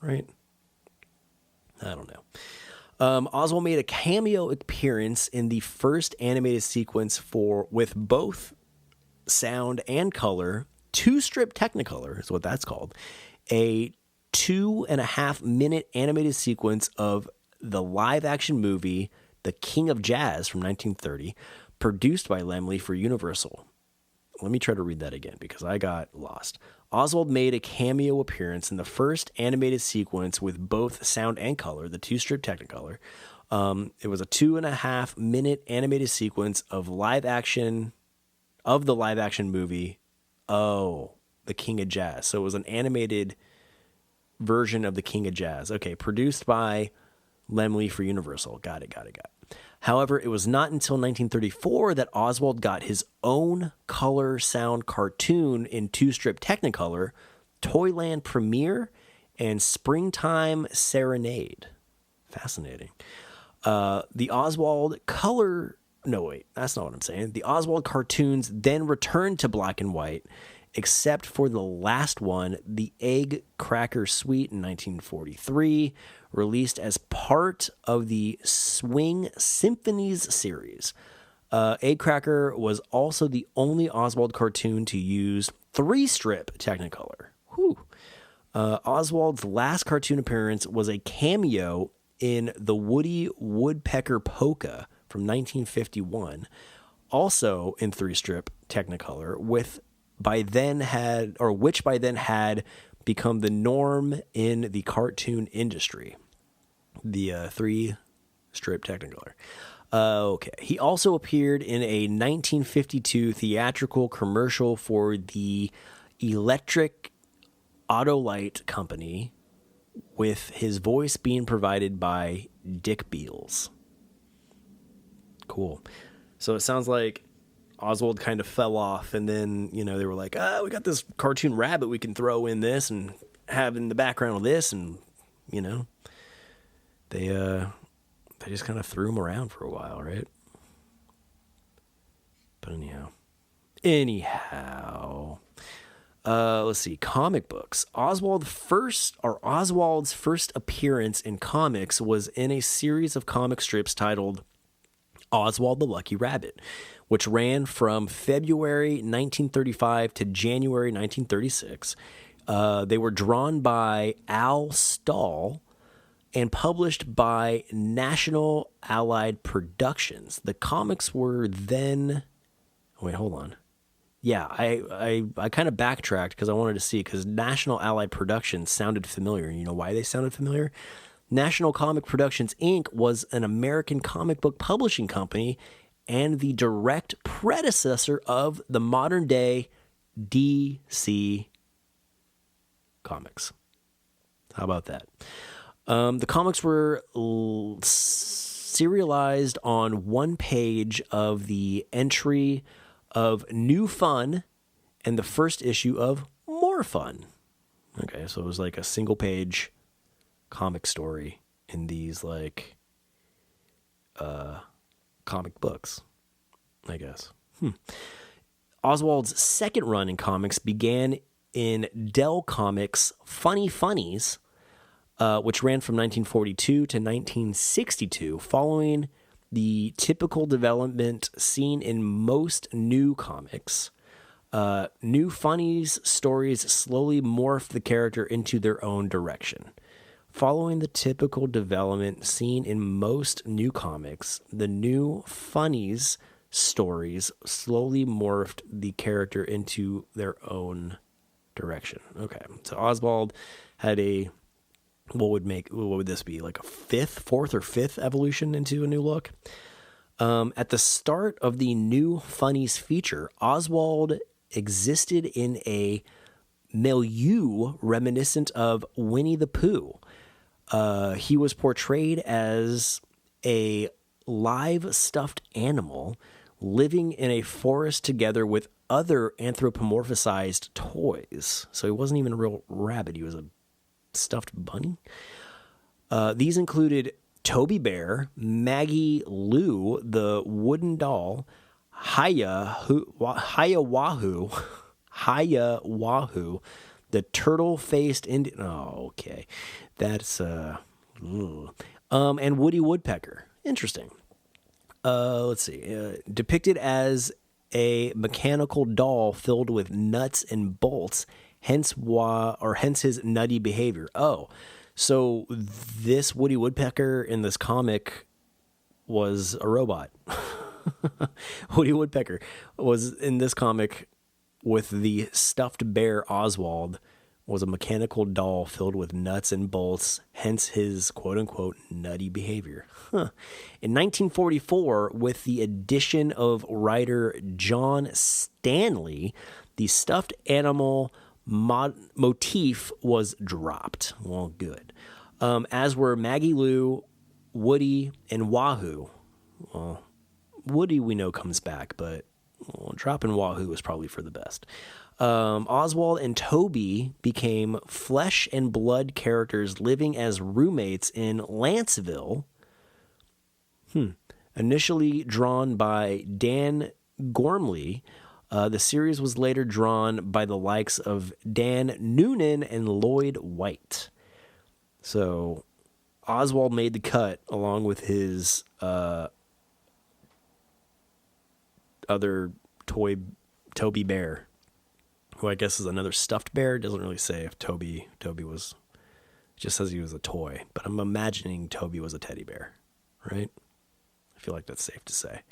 Right? I don't know. Oswald made a cameo appearance in the first animated sequence with both sound and color, two-strip Technicolor is what that's called, a 2.5-minute animated sequence of the live-action movie The King of Jazz from 1930, produced by Laemmle for Universal. Let me try to read that again because I got lost. Oswald made a cameo appearance in the first animated sequence with both sound and color, the two-strip Technicolor. It was a 2.5-minute animated sequence of the live-action movie, The King of Jazz. So it was an animated version of The King of Jazz. Okay, produced by Laemmle for Universal. Got it. However, it was not until 1934 that Oswald got his own color sound cartoon in two-strip Technicolor, Toyland Premiere, and Springtime Serenade. Fascinating. The Oswald cartoons then returned to black and white, except for the last one, the Egg Cracker Suite in 1943, released as part of the Swing Symphonies series. Egg Cracker was also the only Oswald cartoon to use three-strip Technicolor. Oswald's last cartoon appearance was a cameo in The Woody Woodpecker Polka from 1951, also in three-strip Technicolor, which by then had become the norm in the cartoon industry. The three-strip Technicolor. Okay. He also appeared in a 1952 theatrical commercial for the Electric Autolite Company, with his voice being provided by Dick Beals. Cool. So it sounds like Oswald kind of fell off, and then, they were like, we got this cartoon rabbit we can throw in this and have in the background of this, and, they just kind of threw him around for a while, right? But anyhow, let's see, comic books. Oswald's first appearance in comics was in a series of comic strips titled Oswald the Lucky Rabbit, which ran from February 1935 to January 1936. They were drawn by Al Stahl and published by National Allied Productions. The comics were then... Wait, hold on. Yeah, I kind of backtracked because I wanted to see, because National Allied Productions sounded familiar. You know why they sounded familiar? National Comic Productions, Inc. was an American comic book publishing company and the direct predecessor of the modern-day DC Comics. How about that? The comics were serialized on one page of the entry of New Fun and the first issue of More Fun. Okay, so it was like a single-page comic story in these comic books, I guess. Oswald's second run in comics began in Dell Comics' Funny Funnies, which ran from 1942 to 1962, following the typical development seen in most new comics. New Funnies stories slowly morphed the character into their own direction. Following the typical development seen in most new comics, the New Funnies stories slowly morphed the character into their own direction. Okay, so Oswald had a, what would this be, like a fourth or fifth evolution into a new look? At the start of the New Funnies feature, Oswald existed in a milieu reminiscent of Winnie the Pooh. He was portrayed as a live stuffed animal living in a forest together with other anthropomorphized toys. So he wasn't even a real rabbit. He was a stuffed bunny. These included Toby Bear, Maggie Lou, the wooden doll, Wahoo, the turtle-faced Indian. Oh, okay, that's and Woody Woodpecker. Interesting. Let's see. Depicted as a mechanical doll filled with nuts and bolts, hence his nutty behavior. Oh, so this Woody Woodpecker in this comic was a robot. Woody Woodpecker was in this comic with the stuffed bear Oswald, was a mechanical doll filled with nuts and bolts, hence his quote-unquote nutty behavior. In 1944, with the addition of writer John Stanley, the stuffed animal motif was dropped. Well, good. As were Maggie Lou, Woody, and Wahoo. Well, Woody we know comes back, but dropping Wahoo was probably for the best. Oswald and Toby became flesh and blood characters living as roommates in Lanceville. Initially drawn by Dan Gormley, the series was later drawn by the likes of Dan Noonan and Lloyd White. So Oswald made the cut along with his other toy, Toby Bear, who I guess is another stuffed bear. It doesn't really say if Toby was, it just says he was a toy, but I'm imagining Toby was a teddy bear, right? I feel like that's safe to say.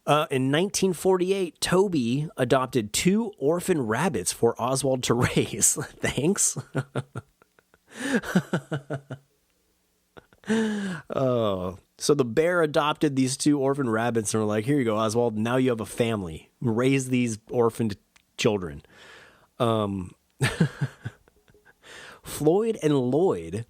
In 1948, Toby adopted 2 orphan rabbits for Oswald to raise. Thanks. Oh, so the bear adopted these 2 orphan rabbits and were like, here you go, Oswald. Now you have a family. Raise these orphaned children. Floyd and Lloyd,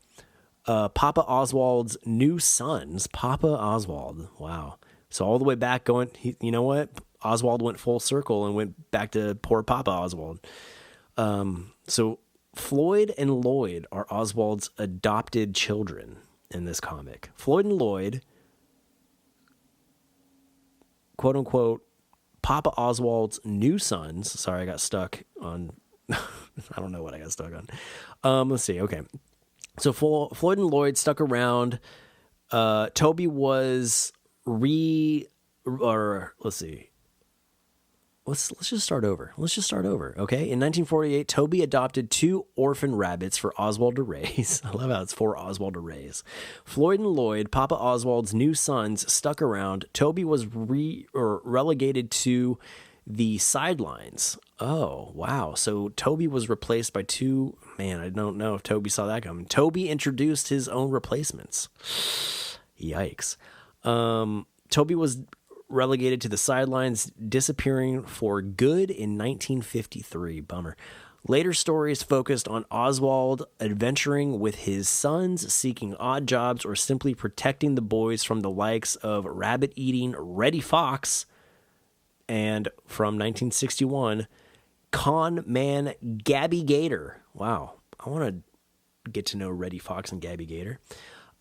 Papa Oswald's new sons. Papa Oswald. Wow. So all the way back going, you know what? Oswald went full circle and went back to poor Papa Oswald. So Floyd and Lloyd are Oswald's adopted children in this comic. Floyd and Lloyd, quote unquote, Papa Oswald's new sons. Sorry, I got stuck on, I don't know what I got stuck on. Let's see. Okay. So Floyd and Lloyd stuck around. Toby was let's see. Let's just start over. Okay. In 1948, Toby adopted 2 orphan rabbits for Oswald to raise. I love how it's for Oswald to raise. Floyd and Lloyd, Papa Oswald's new sons, stuck around. Toby was relegated to the sidelines. Oh, wow. So Toby was replaced by 2. Man, I don't know if Toby saw that coming. Toby introduced his own replacements. Yikes. Toby was relegated to the sidelines, disappearing for good in 1953. Bummer. Later stories focused on Oswald adventuring with his sons, seeking odd jobs, or simply protecting the boys from the likes of rabbit-eating Reddy Fox, and from 1961, con man Gabby Gator. Wow. I want to get to know Reddy Fox and Gabby Gator.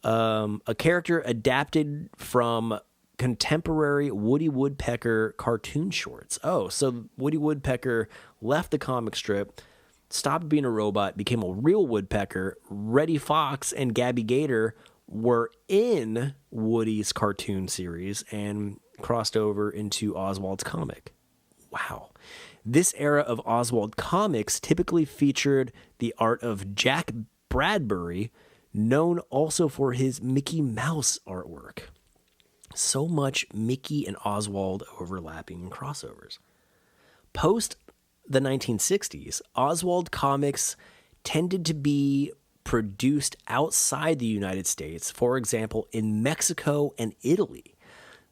A character adapted from contemporary Woody Woodpecker cartoon shorts. Oh, so Woody Woodpecker left the comic strip, stopped being a robot, became a real woodpecker. Reddy Fox and Gabby Gator were in Woody's cartoon series and crossed over into Oswald's comic. Wow. This era of Oswald comics typically featured the art of Jack Bradbury, known also for his Mickey Mouse artwork. So much Mickey and Oswald overlapping and crossovers. Post the 1960s, Oswald comics tended to be produced outside the United States, for example, in Mexico and Italy.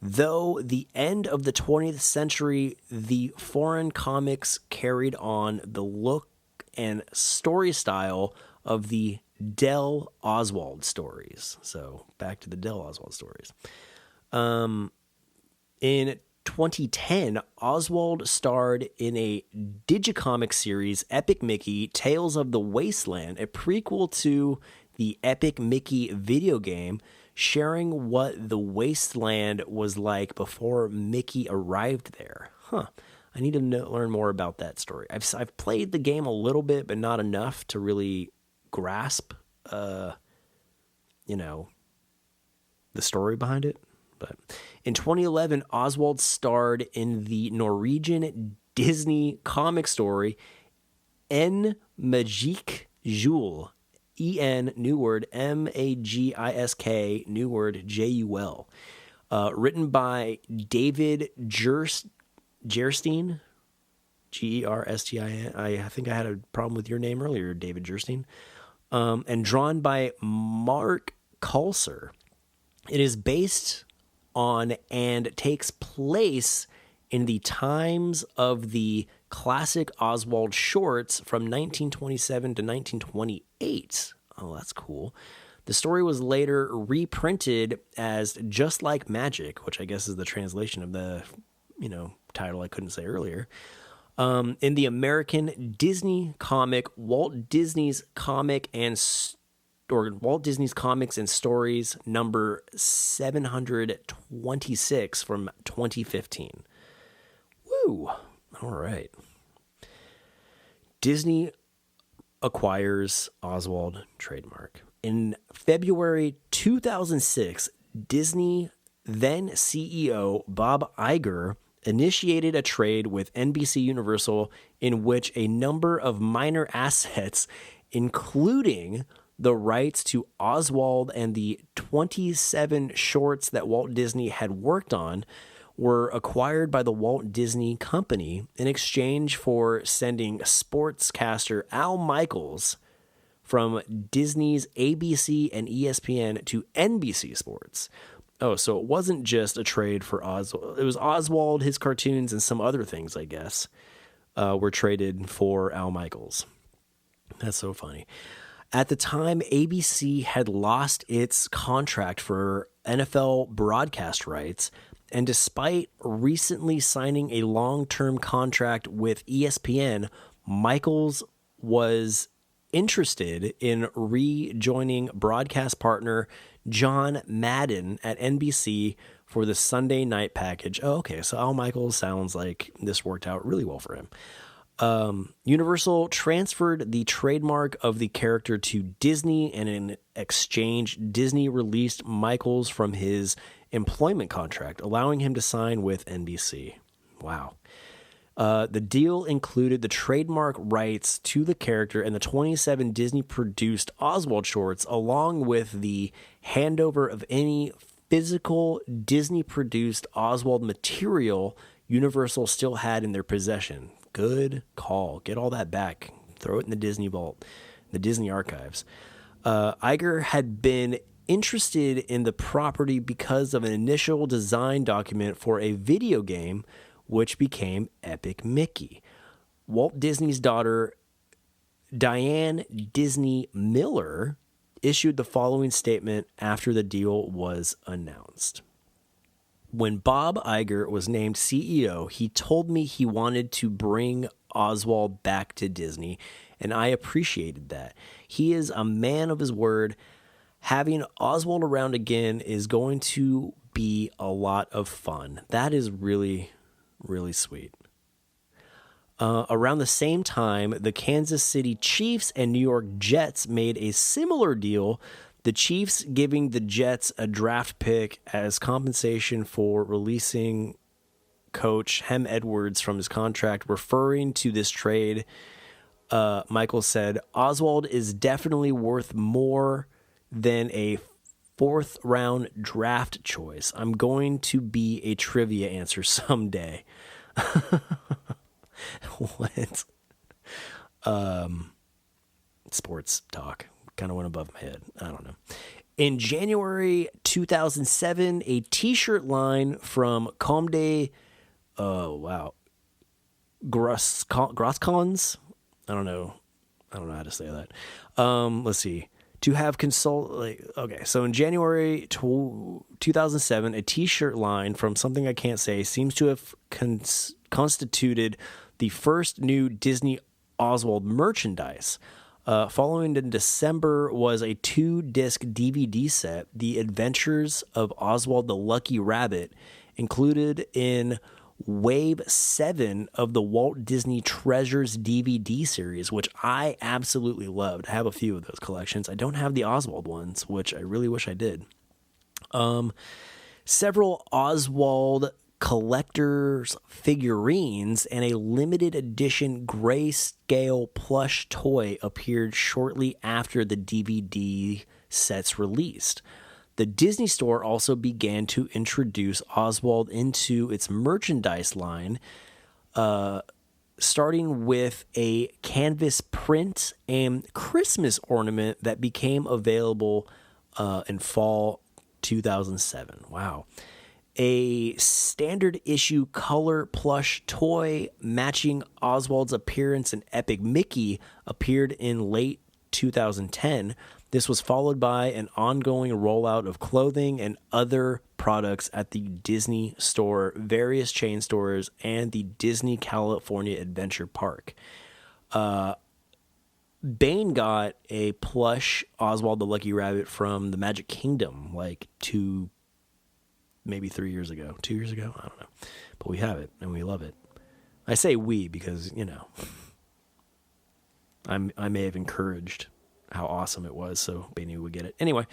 Though the end of the 20th century, the foreign comics carried on the look and story style of the Del Oswald stories. So back to the Del Oswald stories. In 2010, Oswald starred in a digicomic series, Epic Mickey, Tales of the Wasteland, a prequel to the Epic Mickey video game, sharing what the wasteland was like before Mickey arrived there. I need to learn more about that story. I've played the game a little bit, but not enough to really grasp, the story behind it. But in 2011, Oswald starred in the Norwegian Disney comic story En Magisk Jul, E-N, new word, M-A-G-I-S-K, new word, J-U-L. Written by David Gerstein, G-E-R-S-T-I-N. I think I had a problem with your name earlier, David Gerstein. And drawn by Mark Kulser. It is based on and takes place in the times of the classic Oswald shorts from 1927 to 1928. Oh, that's cool. The story was later reprinted as Just Like Magic, which I guess is the translation of the, title I couldn't say earlier. In the American Disney comic, Walt Disney's Comics and Stories number 726 from 2015. Woo! All right. Disney acquires Oswald Trademark. In February 2006, Disney then CEO Bob Iger initiated a trade with NBC Universal in which a number of minor assets, including the rights to Oswald and the 27 shorts that Walt Disney had worked on, were acquired by the Walt Disney Company in exchange for sending sportscaster Al Michaels from Disney's ABC and ESPN to NBC Sports. Oh, so it wasn't just a trade for Oswald. It was Oswald, his cartoons, and some other things, I guess, were traded for Al Michaels. That's so funny. At the time, ABC had lost its contract for NFL broadcast rights, And despite recently signing a long-term contract with ESPN, Michaels was interested in rejoining broadcast partner John Madden at NBC for the Sunday night package. Oh, okay, so Al Michaels sounds like this worked out really well for him. Universal transferred the trademark of the character to Disney, and in exchange, Disney released Michaels from his employment contract, allowing him to sign with NBC. Wow. The deal included the trademark rights to the character and the 27 Disney-produced Oswald shorts, along with the handover of any physical Disney-produced Oswald material Universal still had in their possession. Good call. Get all that back. Throw it in the Disney vault, the Disney archives. Iger had been interested in the property because of an initial design document for a video game, which became Epic Mickey. Walt Disney's daughter, Diane Disney Miller, issued the following statement after the deal was announced. When Bob Iger was named CEO, he told me he wanted to bring Oswald back to Disney, and I appreciated that. He is a man of his word. Having Oswald around again is going to be a lot of fun. That is really, really sweet. Around the same time, the Kansas City Chiefs and New York Jets made a similar deal, the Chiefs giving the Jets a draft pick as compensation for releasing coach Hem Edwards from his contract. Referring to this trade, Michael said, Oswald is definitely worth more than a fourth-round draft choice. I'm going to be a trivia answer someday. What? Sports talk kind of went above my head. I don't know. In January 2007, a T-shirt line from Comme des Groscons. I don't know how to say that. Let's see. To have so in January 2007, a T-shirt line from Something I Can't Say seems to have constituted the first new Disney Oswald merchandise. Following in December was a 2-disc DVD set, The Adventures of Oswald the Lucky Rabbit, included in Wave 7 of the Walt Disney Treasures DVD series, which I absolutely loved. I have a few of those collections. I don't have the Oswald ones, which I really wish I did. Several Oswald collector's figurines and a limited edition grayscale plush toy appeared shortly after the DVD sets released. The Disney Store also began to introduce Oswald into its merchandise line, starting with a canvas print and Christmas ornament that became available in fall 2007. Wow. A standard issue color plush toy matching Oswald's appearance in Epic Mickey appeared in late 2010. This was followed by an ongoing rollout of clothing and other products at the Disney Store, various chain stores, and the Disney California Adventure Park. Bane got a plush Oswald the Lucky Rabbit from the Magic Kingdom like 2 years ago. 2 years ago? I don't know. But we have it, and we love it. I say we because, I may have encouraged how awesome it was, so Benny would get it. Anyway,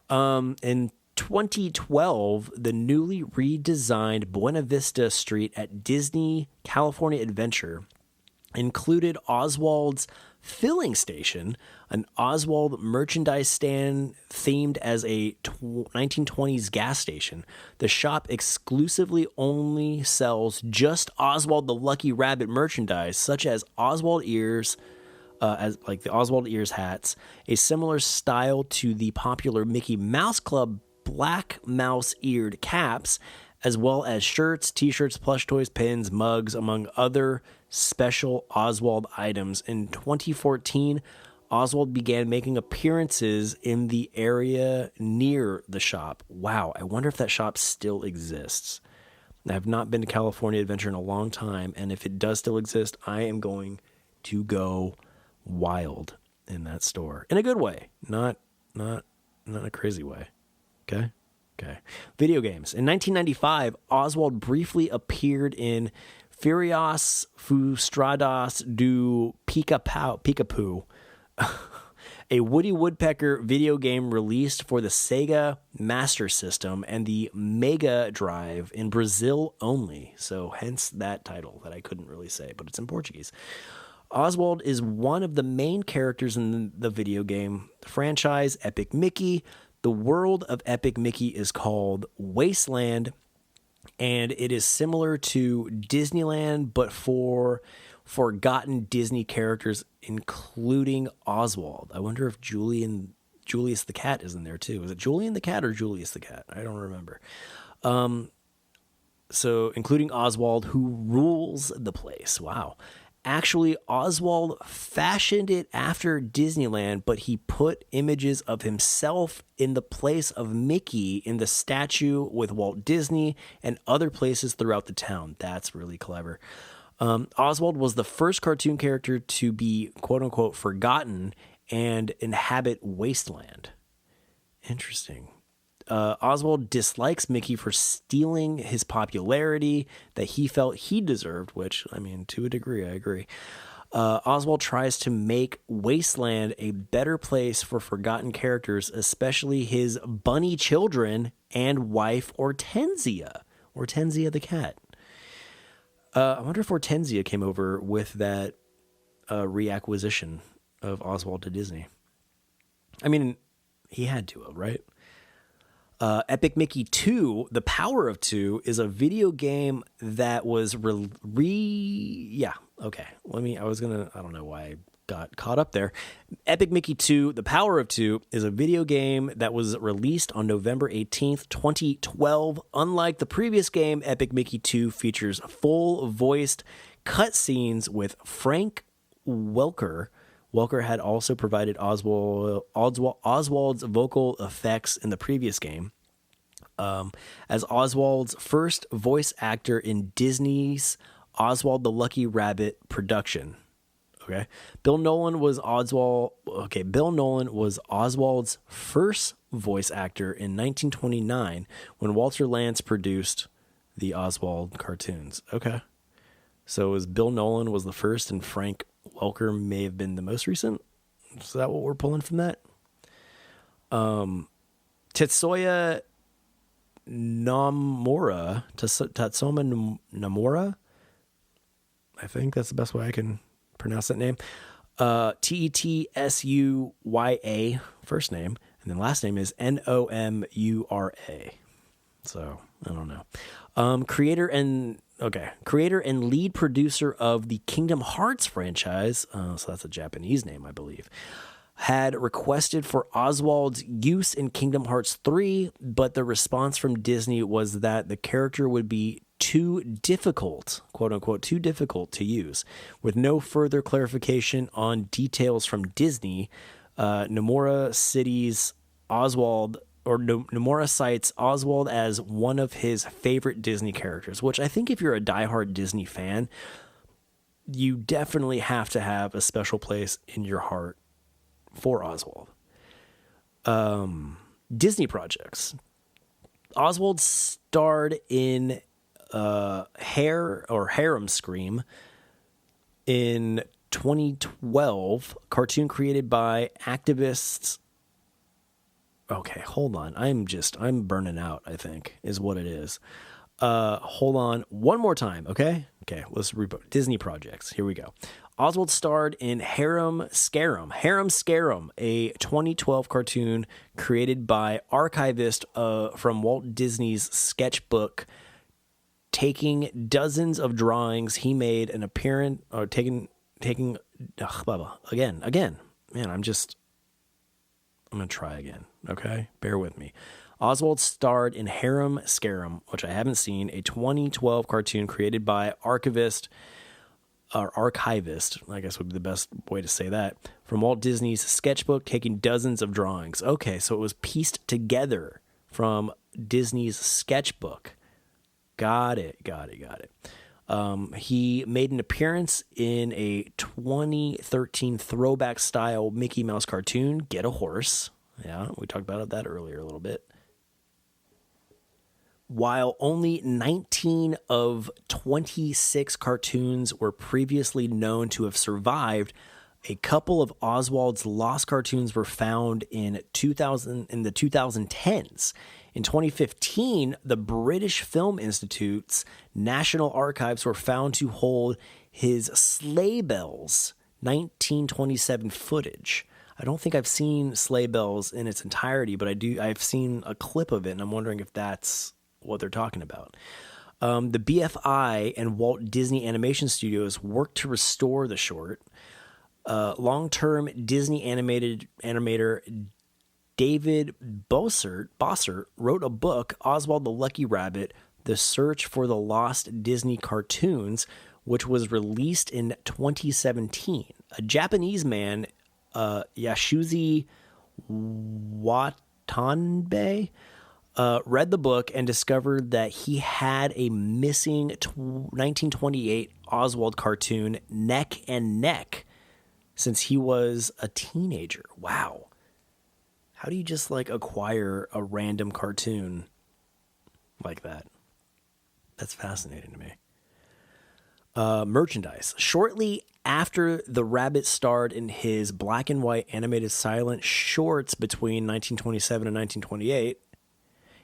in 2012, the newly redesigned Buena Vista Street at Disney California Adventure included Oswald's filling station, an Oswald merchandise stand themed as a 1920s gas station. The shop exclusively only sells just Oswald the Lucky Rabbit merchandise, such as Oswald Ears, like the Oswald Ears hats, a similar style to the popular Mickey Mouse Club black mouse eared caps, as well as shirts, t-shirts, plush toys, pins, mugs, among other special Oswald items. In 2014, Oswald began making appearances in the area near the shop. Wow, I wonder if that shop still exists. I have not been to California Adventure in a long time, and if it does still exist, I am going to go wild in that store. In a good way, not a crazy way. Okay? Okay. Video games. In 1995, Oswald briefly appeared in Furios Frustrados do Pica-Poo, a Woody Woodpecker video game released for the Sega Master System and the Mega Drive in Brazil only. So hence that title that I couldn't really say, but it's in Portuguese. Oswald is one of the main characters in the video game franchise Epic Mickey. The world of Epic Mickey is called Wasteland, and it is similar to Disneyland, but for forgotten Disney characters, including Oswald. I wonder if Julius the Cat is in there too. Is it Julian the Cat or Julius the Cat? I don't remember. So including Oswald, who rules the place. Wow. Actually, Oswald fashioned it after Disneyland, but he put images of himself in the place of Mickey in the statue with Walt Disney and other places throughout the town. That's really clever. Oswald was the first cartoon character to be quote-unquote forgotten and inhabit Wasteland. Interesting. Oswald dislikes Mickey for stealing his popularity that he felt he deserved, which, I mean, to a degree, I agree. Oswald tries to make Wasteland a better place for forgotten characters, especially his bunny children and wife Hortensia the cat. I wonder if Hortensia came over with that reacquisition of Oswald to Disney. I mean, he had to have, right? Epic Mickey 2, The Power of Two, is a video game that was I don't know why I got caught up there. Epic Mickey 2, The Power of Two is a video game that was released on November 18th, 2012. Unlike the previous game, Epic Mickey 2 features full-voiced cutscenes with Frank Welker. Welker had also provided Oswald's vocal effects in the previous game. As Oswald's first voice actor in Disney's Oswald the Lucky Rabbit production. Okay. Bill Nolan was Oswald's first voice actor in 1929 when Walter Lantz produced the Oswald cartoons. Okay. So Bill Nolan was the first and Frank Welker may have been the most recent. Is that what we're pulling from that? Tatsuma Nomura. I think that's the best way I can pronounce that name. Tetsuya, first name, and then last name is Nomura. So I don't know. Creator and lead producer of the Kingdom Hearts franchise, so that's a Japanese name, I believe, had requested for Oswald's use in Kingdom Hearts 3, but the response from Disney was that the character would be too difficult, quote unquote, too difficult to use. With no further clarification on details from Disney, Nomura cites Oswald as one of his favorite Disney characters, which I think if you're a diehard Disney fan, you definitely have to have a special place in your heart for Oswald. Disney projects. Oswald starred in Harem Scream in 2012, cartoon created by activists. Okay, hold on. I'm burning out, I think, is what it is. Hold on one more time, okay? Okay, let's reboot. Disney projects. Here we go. Oswald starred in Harem Scarum, a 2012 cartoon created by archivist from Walt Disney's sketchbook. Taking dozens of drawings, he made an appearance, or again. Man, I'm going to try again, okay? Bear with me. Oswald starred in Harem Scarum, which I haven't seen, a 2012 cartoon created by archivist, I guess would be the best way to say that, from Walt Disney's sketchbook, taking dozens of drawings. Okay, so it was pieced together from Disney's sketchbook. Got it. He made an appearance in a 2013 throwback style Mickey Mouse cartoon, Get a Horse. Yeah, we talked about that earlier a little bit. While only 19 of 26 cartoons were previously known to have survived, a couple of Oswald's lost cartoons were found in the 2010s. In 2015, the British Film Institute's National Archives were found to hold his Sleigh Bells 1927 footage. I don't think I've seen Sleigh Bells in its entirety, but I've seen a clip of it, and I'm wondering if that's what they're talking about. The BFI and Walt Disney Animation Studios worked to restore the short. Long-term Disney animator David Bossert wrote a book, Oswald the Lucky Rabbit, The Search for the Lost Disney Cartoons, which was released in 2017. A Japanese man, Yashuzi Watanabe, read the book and discovered that he had a missing 1928 Oswald cartoon, Neck and Neck, since he was a teenager. Wow. How do you just acquire a random cartoon like that? That's fascinating to me. Merchandise. Shortly after the Rabbit starred in his black and white animated silent shorts between 1927 and 1928,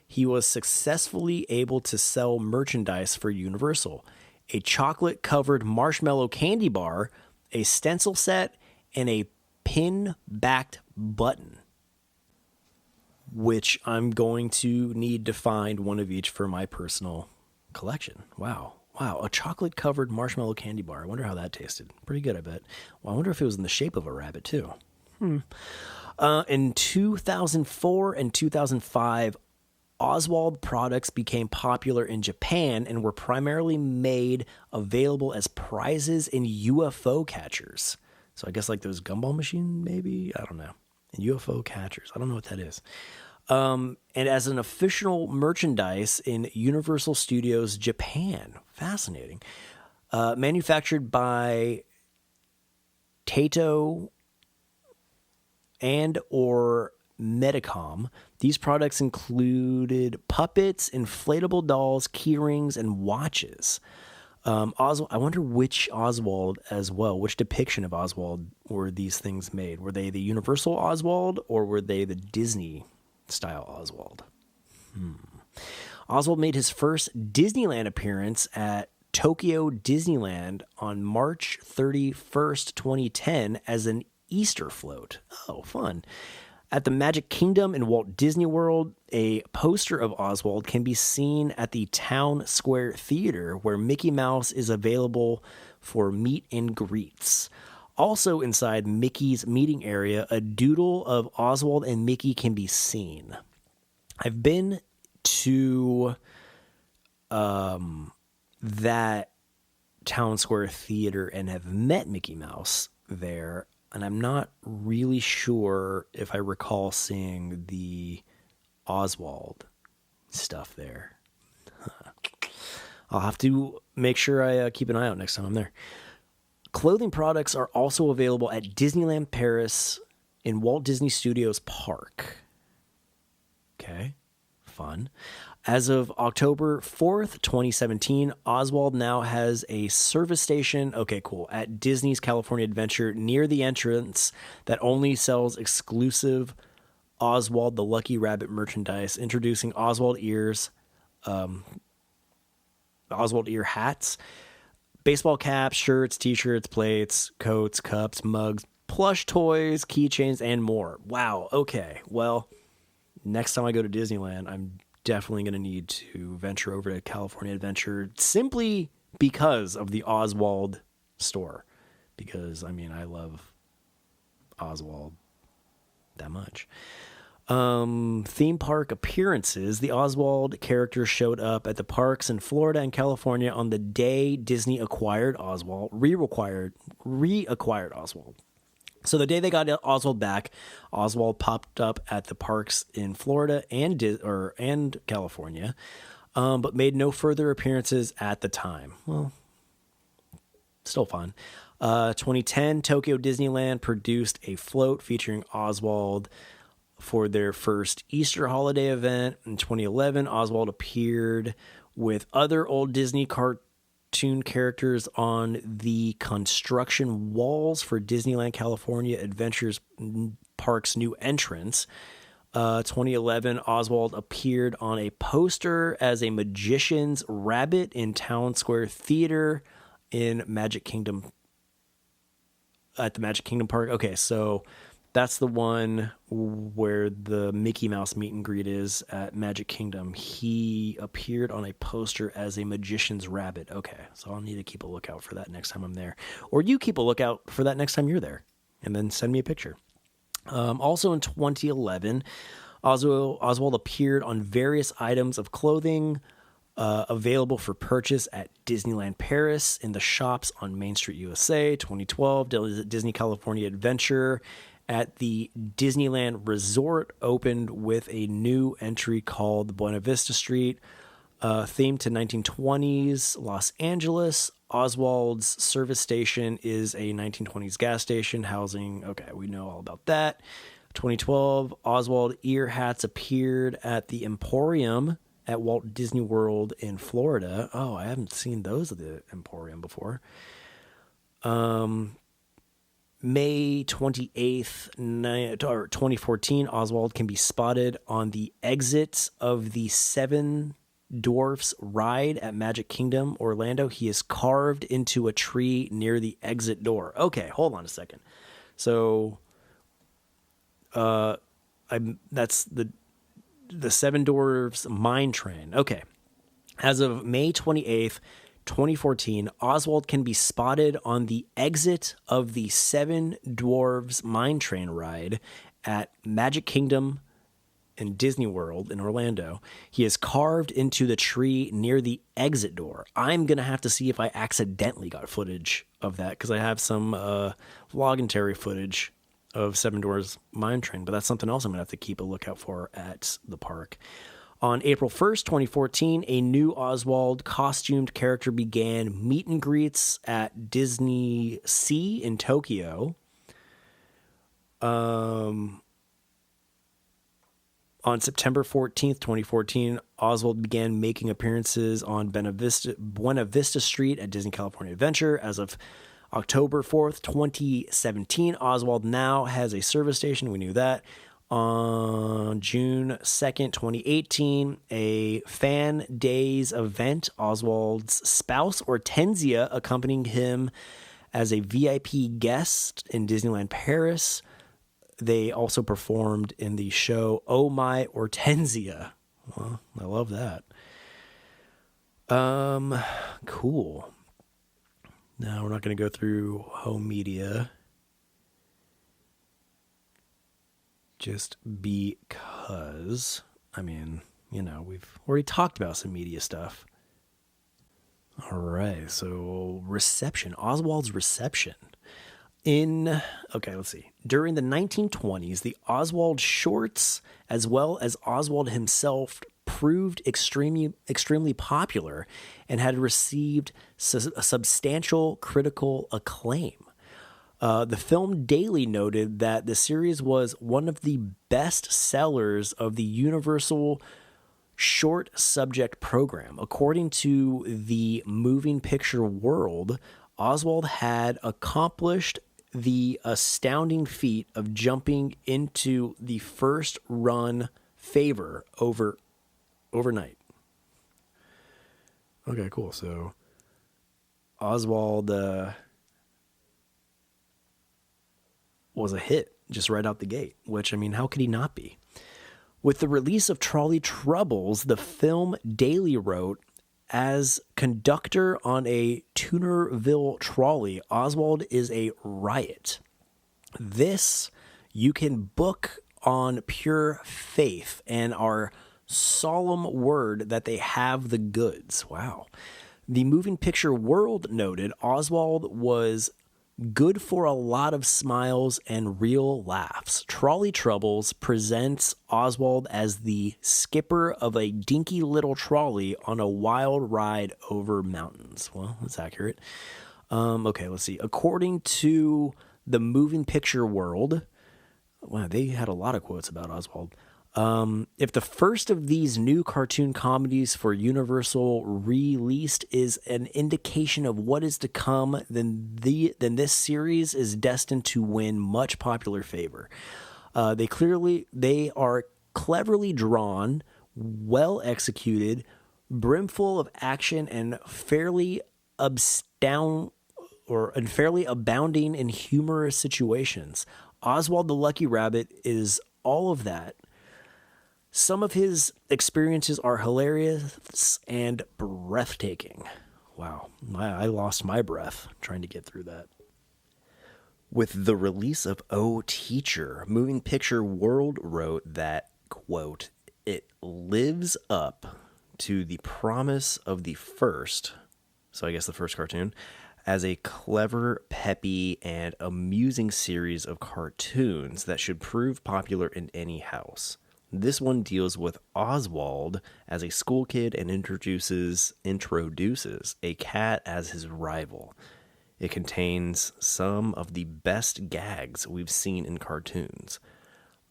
he was successfully able to sell merchandise for Universal: a chocolate-covered marshmallow candy bar, a stencil set, and a pin-backed button, which I'm going to need to find one of each for my personal collection. Wow, a chocolate-covered marshmallow candy bar. I wonder how that tasted. Pretty good, I bet. Well, I wonder if it was in the shape of a rabbit, too. In 2004 and 2005, Oswald products became popular in Japan and were primarily made available as prizes in UFO catchers. So I guess those gumball machine, maybe? I don't know. And UFO catchers. I don't know what that is. And as an official merchandise in Universal Studios Japan. Fascinating. Manufactured by Taito and or Medicom, these products included puppets, inflatable dolls, key rings, and watches. Oswald, I wonder which Oswald as well, which depiction of Oswald were these things made? Were they the Universal Oswald or were they the Disney style Oswald? Oswald made his first Disneyland appearance at Tokyo Disneyland on March 31st, 2010 as an Easter float. Oh, fun. At the Magic Kingdom in Walt Disney World, a poster of Oswald can be seen at the Town Square Theater, where Mickey Mouse is available for meet and greets. Also inside Mickey's meeting area, a doodle of Oswald and Mickey can be seen. I've been to that Town Square Theater and have met Mickey Mouse there, and I'm not really sure if I recall seeing the Oswald stuff there. I'll have to make sure I keep an eye out next time I'm there. Clothing products are also available at Disneyland Paris in Walt Disney Studios Park. Okay, fun. As of October 4th, 2017, Oswald now has a service station, at Disney's California Adventure near the entrance that only sells exclusive Oswald the Lucky Rabbit merchandise, introducing Oswald Ear Hats, baseball caps, shirts, t-shirts, plates, coats, cups, mugs, plush toys, keychains, and more. Wow, okay. Well, next time I go to Disneyland, I'm definitely going to need to venture over to California Adventure simply because of the Oswald store. Because, I love Oswald that much. Theme park appearances. The Oswald character showed up at the parks in Florida and California on the day Disney acquired Oswald, reacquired Oswald. So the day they got Oswald back, Oswald popped up at the parks in Florida and California. but made no further appearances at the time. Well, still fun. 2010, Tokyo Disneyland produced a float featuring Oswald for their first Easter holiday event. In 2011, Oswald appeared with other old Disney cartoon characters on the construction walls for Disneyland California Adventures Park's new entrance. 2011, Oswald appeared on a poster as a magician's rabbit in Town Square Theater in Magic Kingdom, at the Magic Kingdom Park. Okay, so that's the one where the Mickey Mouse meet and greet is at Magic Kingdom. He appeared on a poster as a magician's rabbit. Okay, so I'll need to keep a lookout for that next time I'm there. Or you keep a lookout for that next time you're there, and then send me a picture. Also in 2011, Oswald appeared on various items of clothing available for purchase at Disneyland Paris in the shops on Main Street, USA. 2012, Disney California Adventure at the Disneyland Resort opened with a new entry called Buena Vista Street, themed to 1920s Los Angeles. Oswald's service station is a 1920s gas station housing. Okay, we know all about that. 2012, Oswald Ear Hats appeared at the Emporium at Walt Disney World in Florida. Oh, I haven't seen those at the Emporium before. May 28th, 2014, Oswald can be spotted on the exit of the Seven Dwarfs ride at Magic Kingdom, Orlando. He is carved into a tree near the exit door. Okay, hold on a second. So, that's the Seven Dwarfs Mine Train. Okay. As of May 28th, 2014, Oswald can be spotted on the exit of the Seven Dwarfs Mine Train ride at Magic Kingdom in Disney World in Orlando. He is carved into the tree near the exit door. I'm going to have to see if I accidentally got footage of that, because I have some vlogging footage of Seven Dwarfs Mine Train, but that's something else I'm going to have to keep a lookout for at the park. On April 1st, 2014, a new Oswald costumed character began meet and greets at Disney Sea in Tokyo. On September 14th, 2014, Oswald began making appearances on Buena Vista Street at Disney California Adventure. As of October 4th, 2017, Oswald now has a service station. We knew that. On June 2nd, 2018, a Fan Days event, Oswald's spouse, Hortensia, accompanying him as a VIP guest in Disneyland Paris. They also performed in the show Oh My Hortensia. Well, I love that. Cool. Now we're not going to go through home media, just because, I mean, you know, we've already talked about some media stuff. All right, so reception, Oswald's reception. Let's see. During the 1920s, the Oswald shorts, as well as Oswald himself, proved extremely popular and had received substantial critical acclaim. The Film Daily noted that the series was one of the best sellers of the Universal short subject program. According to the Moving Picture World, Oswald had accomplished the astounding feat of jumping into the first run favor overnight. Okay, cool. So Oswald was a hit just right out the gate, which, I mean, how could he not be? With the release of Trolley Troubles, the Film Daily wrote, as conductor on a Toonerville trolley, Oswald is a riot. This you can book on pure faith and our solemn word that they have the goods. Wow. The Moving Picture World noted Oswald was Good for a lot of smiles and real laughs. Trolley Troubles presents Oswald as the skipper of a dinky little trolley on a wild ride over mountains. Well, that's accurate. Okay, let's see. According to the moving picture world, wow, they had a lot of quotes about Oswald. If the first of these new cartoon comedies for Universal released is an indication of what is to come, then this series is destined to win much popular favor. They are cleverly drawn, well executed, brimful of action, and fairly abounding in humorous situations. Oswald the Lucky Rabbit is all of that. Some of his experiences are hilarious and breathtaking. Wow, I lost my breath trying to get through that. With the release of Oh Teacher, Moving Picture World wrote that, quote, "It lives up to the promise of the first," so I guess the first cartoon, "as a clever, peppy, and amusing series of cartoons that should prove popular in any house. This one deals with Oswald as a school kid and introduces a cat as his rival. It contains some of the best gags we've seen in cartoons.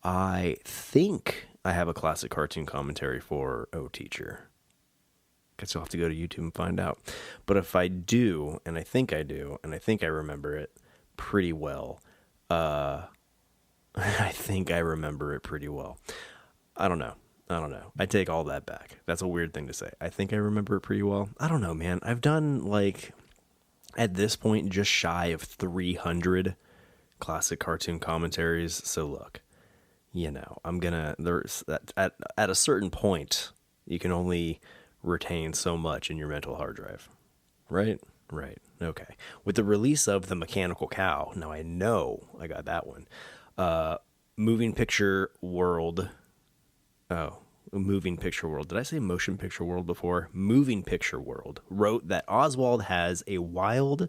I think I have a classic cartoon commentary for Oh Teacher. Guess you'll have to go to YouTube and find out. But if I do, and I think I do, and I think I remember it pretty well, I don't know. I take all that back. That's a weird thing to say. I think I remember it pretty well. I don't know, man. I've done, at this point, just shy of 300 classic cartoon commentaries. So look, at a certain point, you can only retain so much in your mental hard drive. Right? Right. Okay. With the release of The Mechanical Cow, now I know I got that one. Moving Picture World. Oh, Moving Picture World. Did I say Motion Picture World before? Moving Picture World wrote that Oswald has a wild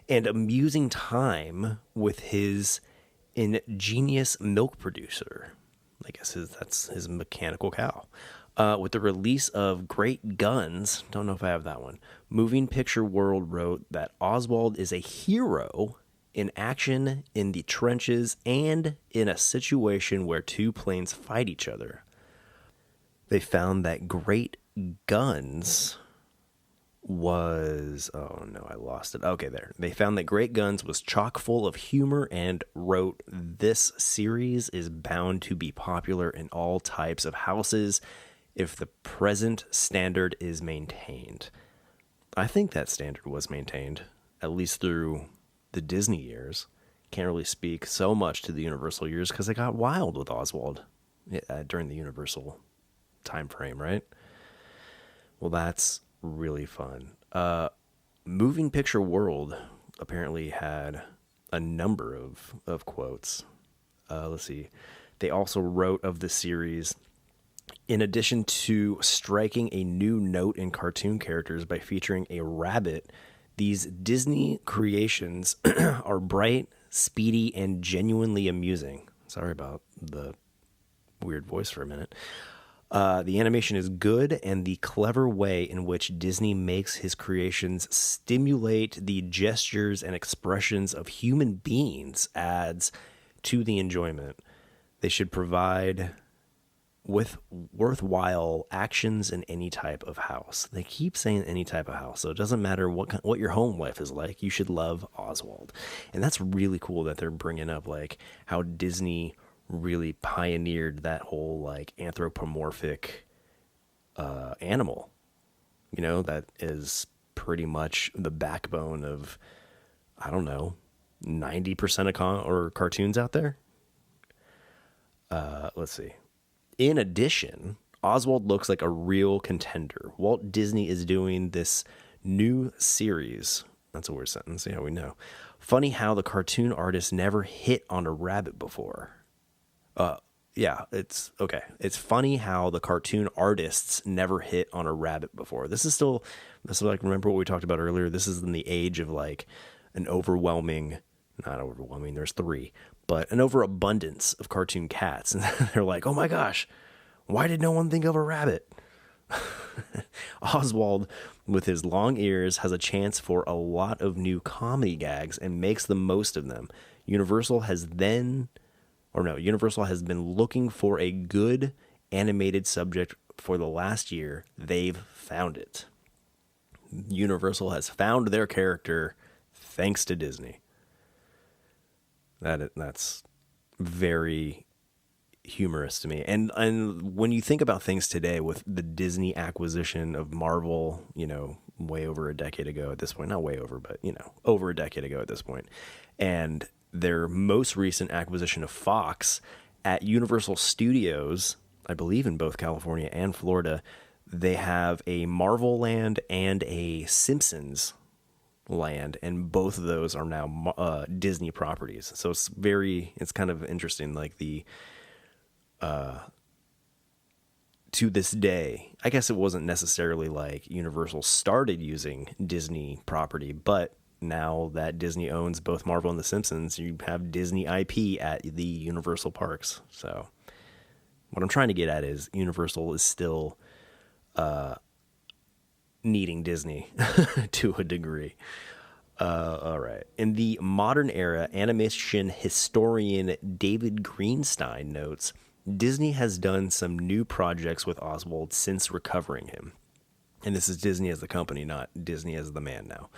and amusing time with his ingenious milk producer. I guess that's his mechanical cow. With the release of Great Guns, don't know if I have that one, Moving Picture World wrote that Oswald is a hero in action, in the trenches, and in a situation where two planes fight each other. They found that Great Guns was... Oh, no, I lost it. Okay, there. They found that Great Guns was chock full of humor and wrote, "This series is bound to be popular in all types of houses if the present standard is maintained." I think that standard was maintained, at least through the Disney years. Can't really speak so much to the Universal years because it got wild with Oswald during the Universal time frame, right? Well, that's really fun. Moving Picture World apparently had a number of quotes. Let's see. They also wrote of the series, in addition to striking a new note in cartoon characters by featuring a rabbit, these Disney creations are bright, speedy, and genuinely amusing. Sorry about the weird voice for a minute. The animation is good, and the clever way in which Disney makes his creations stimulate the gestures and expressions of human beings adds to the enjoyment. They should provide with worthwhile actions in any type of house. They keep saying any type of house, so it doesn't matter what your home life is like. You should love Oswald. And that's really cool that they're bringing up how Disney really pioneered that whole anthropomorphic animal, that is pretty much the backbone of, I don't know, 90% of cartoons out there. Let's see. In addition, Oswald looks like a real contender. Walt Disney is doing this new series. That's a weird sentence. Yeah, we know. Funny how the cartoon artist never hit on a rabbit before. Yeah, it's okay. It's funny how the cartoon artists never hit on a rabbit before. This is remember what we talked about earlier? This is in the age of an overwhelming, not overwhelming, there's 3, but an overabundance of cartoon cats. And they're like, oh my gosh, why did no one think of a rabbit? Oswald, with his long ears, has a chance for a lot of new comedy gags and makes the most of them. Universal has been looking for a good animated subject for the last year. They've found it. Universal has found their character thanks to Disney. That's very humorous to me. And when you think about things today with the Disney acquisition of Marvel, way over a decade ago at this point, not way over, but, over a decade ago at this point, and their most recent acquisition of Fox at Universal Studios, I believe in both California and Florida, they have a Marvel land and a Simpsons land, and both of those are now Disney properties. So it's kind of interesting, like to this day, I guess it wasn't necessarily like Universal started using Disney property, but now that Disney owns both Marvel and The Simpsons, you have Disney IP at the Universal parks. So what I'm trying to get at is Universal is still needing Disney to a degree. All right. In the modern era, animation historian David Greenstein notes, Disney has done some new projects with Oswald since recovering him. And this is Disney as the company, not Disney as the man now.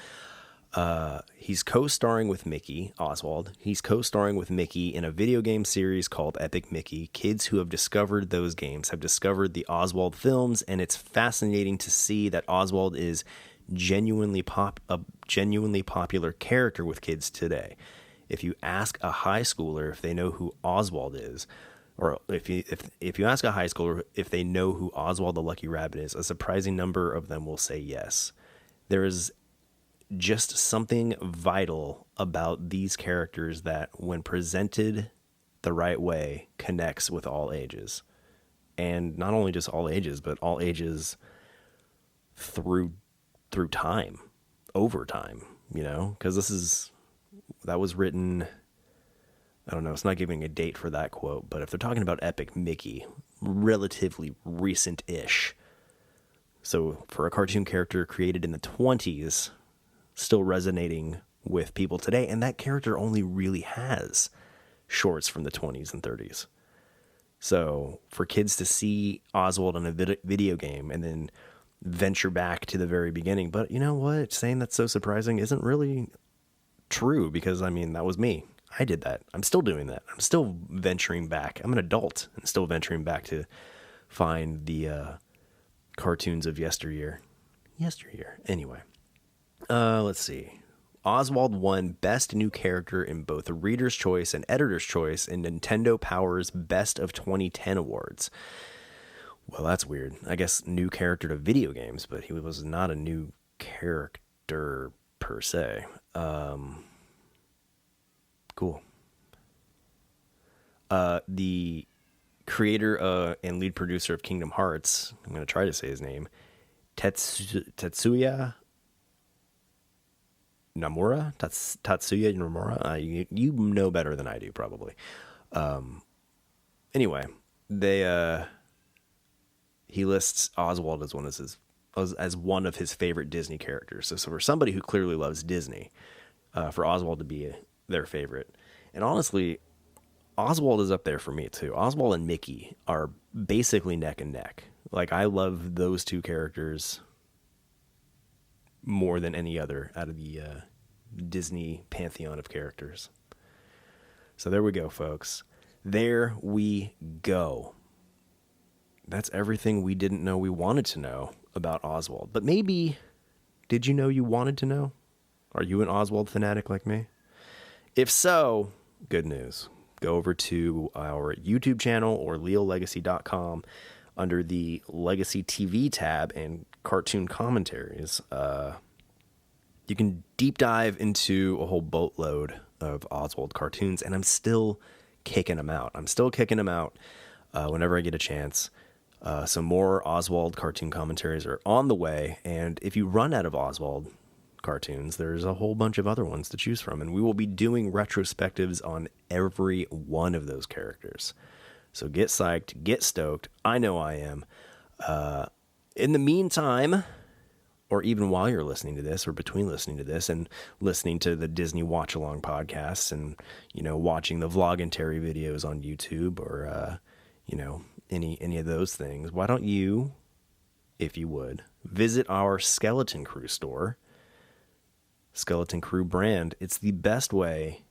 He's co-starring with Mickey, Oswald. He's co-starring with Mickey in a video game series called Epic Mickey. Kids who have discovered those games have discovered the Oswald films, and it's fascinating to see that Oswald is a genuinely popular character with kids today. If you ask a high schooler if they know who Oswald is, or if you ask a high schooler if they know who Oswald the Lucky Rabbit is, a surprising number of them will say yes. There is just something vital about these characters that, when presented the right way, connects with all ages. And not only just all ages, but all ages through time, over time, because that was written, I don't know, it's not giving a date for that quote, but if they're talking about Epic Mickey, relatively recent-ish. So for a cartoon character created in the 20s, still resonating with people today, and that character only really has shorts from the 20s and 30s. So for kids to see Oswald in a video game and then venture back to the very beginning, but you know what? Saying that's so surprising isn't really true, because that was me. I did that. I'm still doing that. I'm still venturing back. I'm an adult and still venturing back to find the cartoons of yesteryear. Anyway, let's see. Oswald won Best New Character in both the Reader's Choice and Editor's Choice in Nintendo Power's Best of 2010 awards. Well, that's weird. I guess new character to video games, but he was not a new character per se. Cool. The creator and lead producer of Kingdom Hearts, I'm going to try to say his name, Tatsuya Nomura? Tatsuya Nomura? You know better than I do, probably. Anyway, he lists Oswald as one of his favorite Disney characters. So for somebody who clearly loves Disney, for Oswald to be their favorite. And honestly, Oswald is up there for me too. Oswald and Mickey are basically neck and neck. Like, I love those two characters more than any other out of the Disney pantheon of characters. So there we go, folks. There we go. That's everything we didn't know we wanted to know about Oswald. But maybe, did you know you wanted to know? Are you an Oswald fanatic like me? If so, good news. Go over to our YouTube channel or leallegacy.com under the Legacy TV tab and cartoon commentaries. You can deep dive into a whole boatload of Oswald cartoons, and I'm still kicking them out. Whenever I get a chance. Some more Oswald cartoon commentaries are on the way, and if you run out of Oswald Oswald Cartoons, there's a whole bunch of other ones to choose from, and we will be doing retrospectives on every one of those characters. So get psyched, get stoked. I know I am. In the meantime, or even while you're listening to this, or between listening to this and listening to the Disney Watch Along podcasts, and watching the Vloggintary videos on YouTube, or any of those things, why don't you, if you would, visit our Skeleton Crew store, Skeleton Crew brand. It's the best way.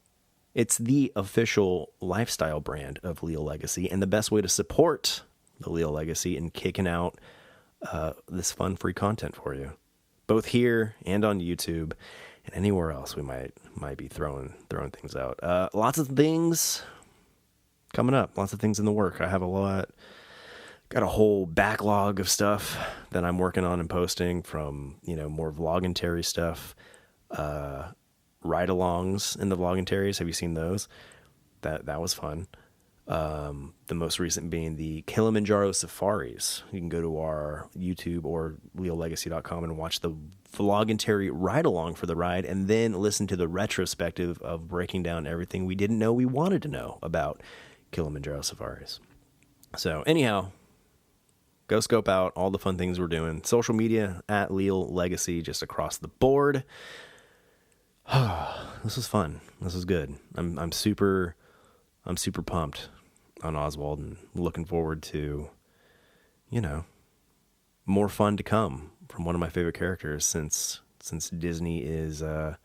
It's the official lifestyle brand of Leal Legacy, and the best way to support the Leal Legacy and kicking out this fun free content for you, both here and on YouTube and anywhere else we might be throwing things out. Lots of things coming up, lots of things in the work. I have got a whole backlog of stuff that I'm working on and posting, from more Vloggintary stuff, ride-alongs in the Vloggentaries. Have you seen those? That was fun. The most recent being the Kilimanjaro Safaris. You can go to our YouTube or leallegacy.com and watch the Vloggintary ride-along for the ride, and then listen to the retrospective of breaking down everything we didn't know we wanted to know about Kilimanjaro Safaris. So anyhow, go scope out all the fun things we're doing. Social media at Leal Legacy, just across the board. This was fun. This was good. I'm super pumped on Oswald, and looking forward to, more fun to come from one of my favorite characters, since Disney is not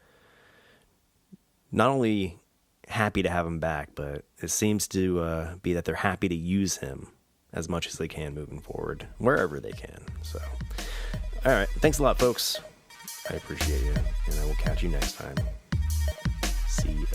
only happy to have him back, but it seems to be that they're happy to use him as much as they can moving forward, wherever they can. So, all right. Thanks a lot, folks. I appreciate you, and I will catch you next time. See ya.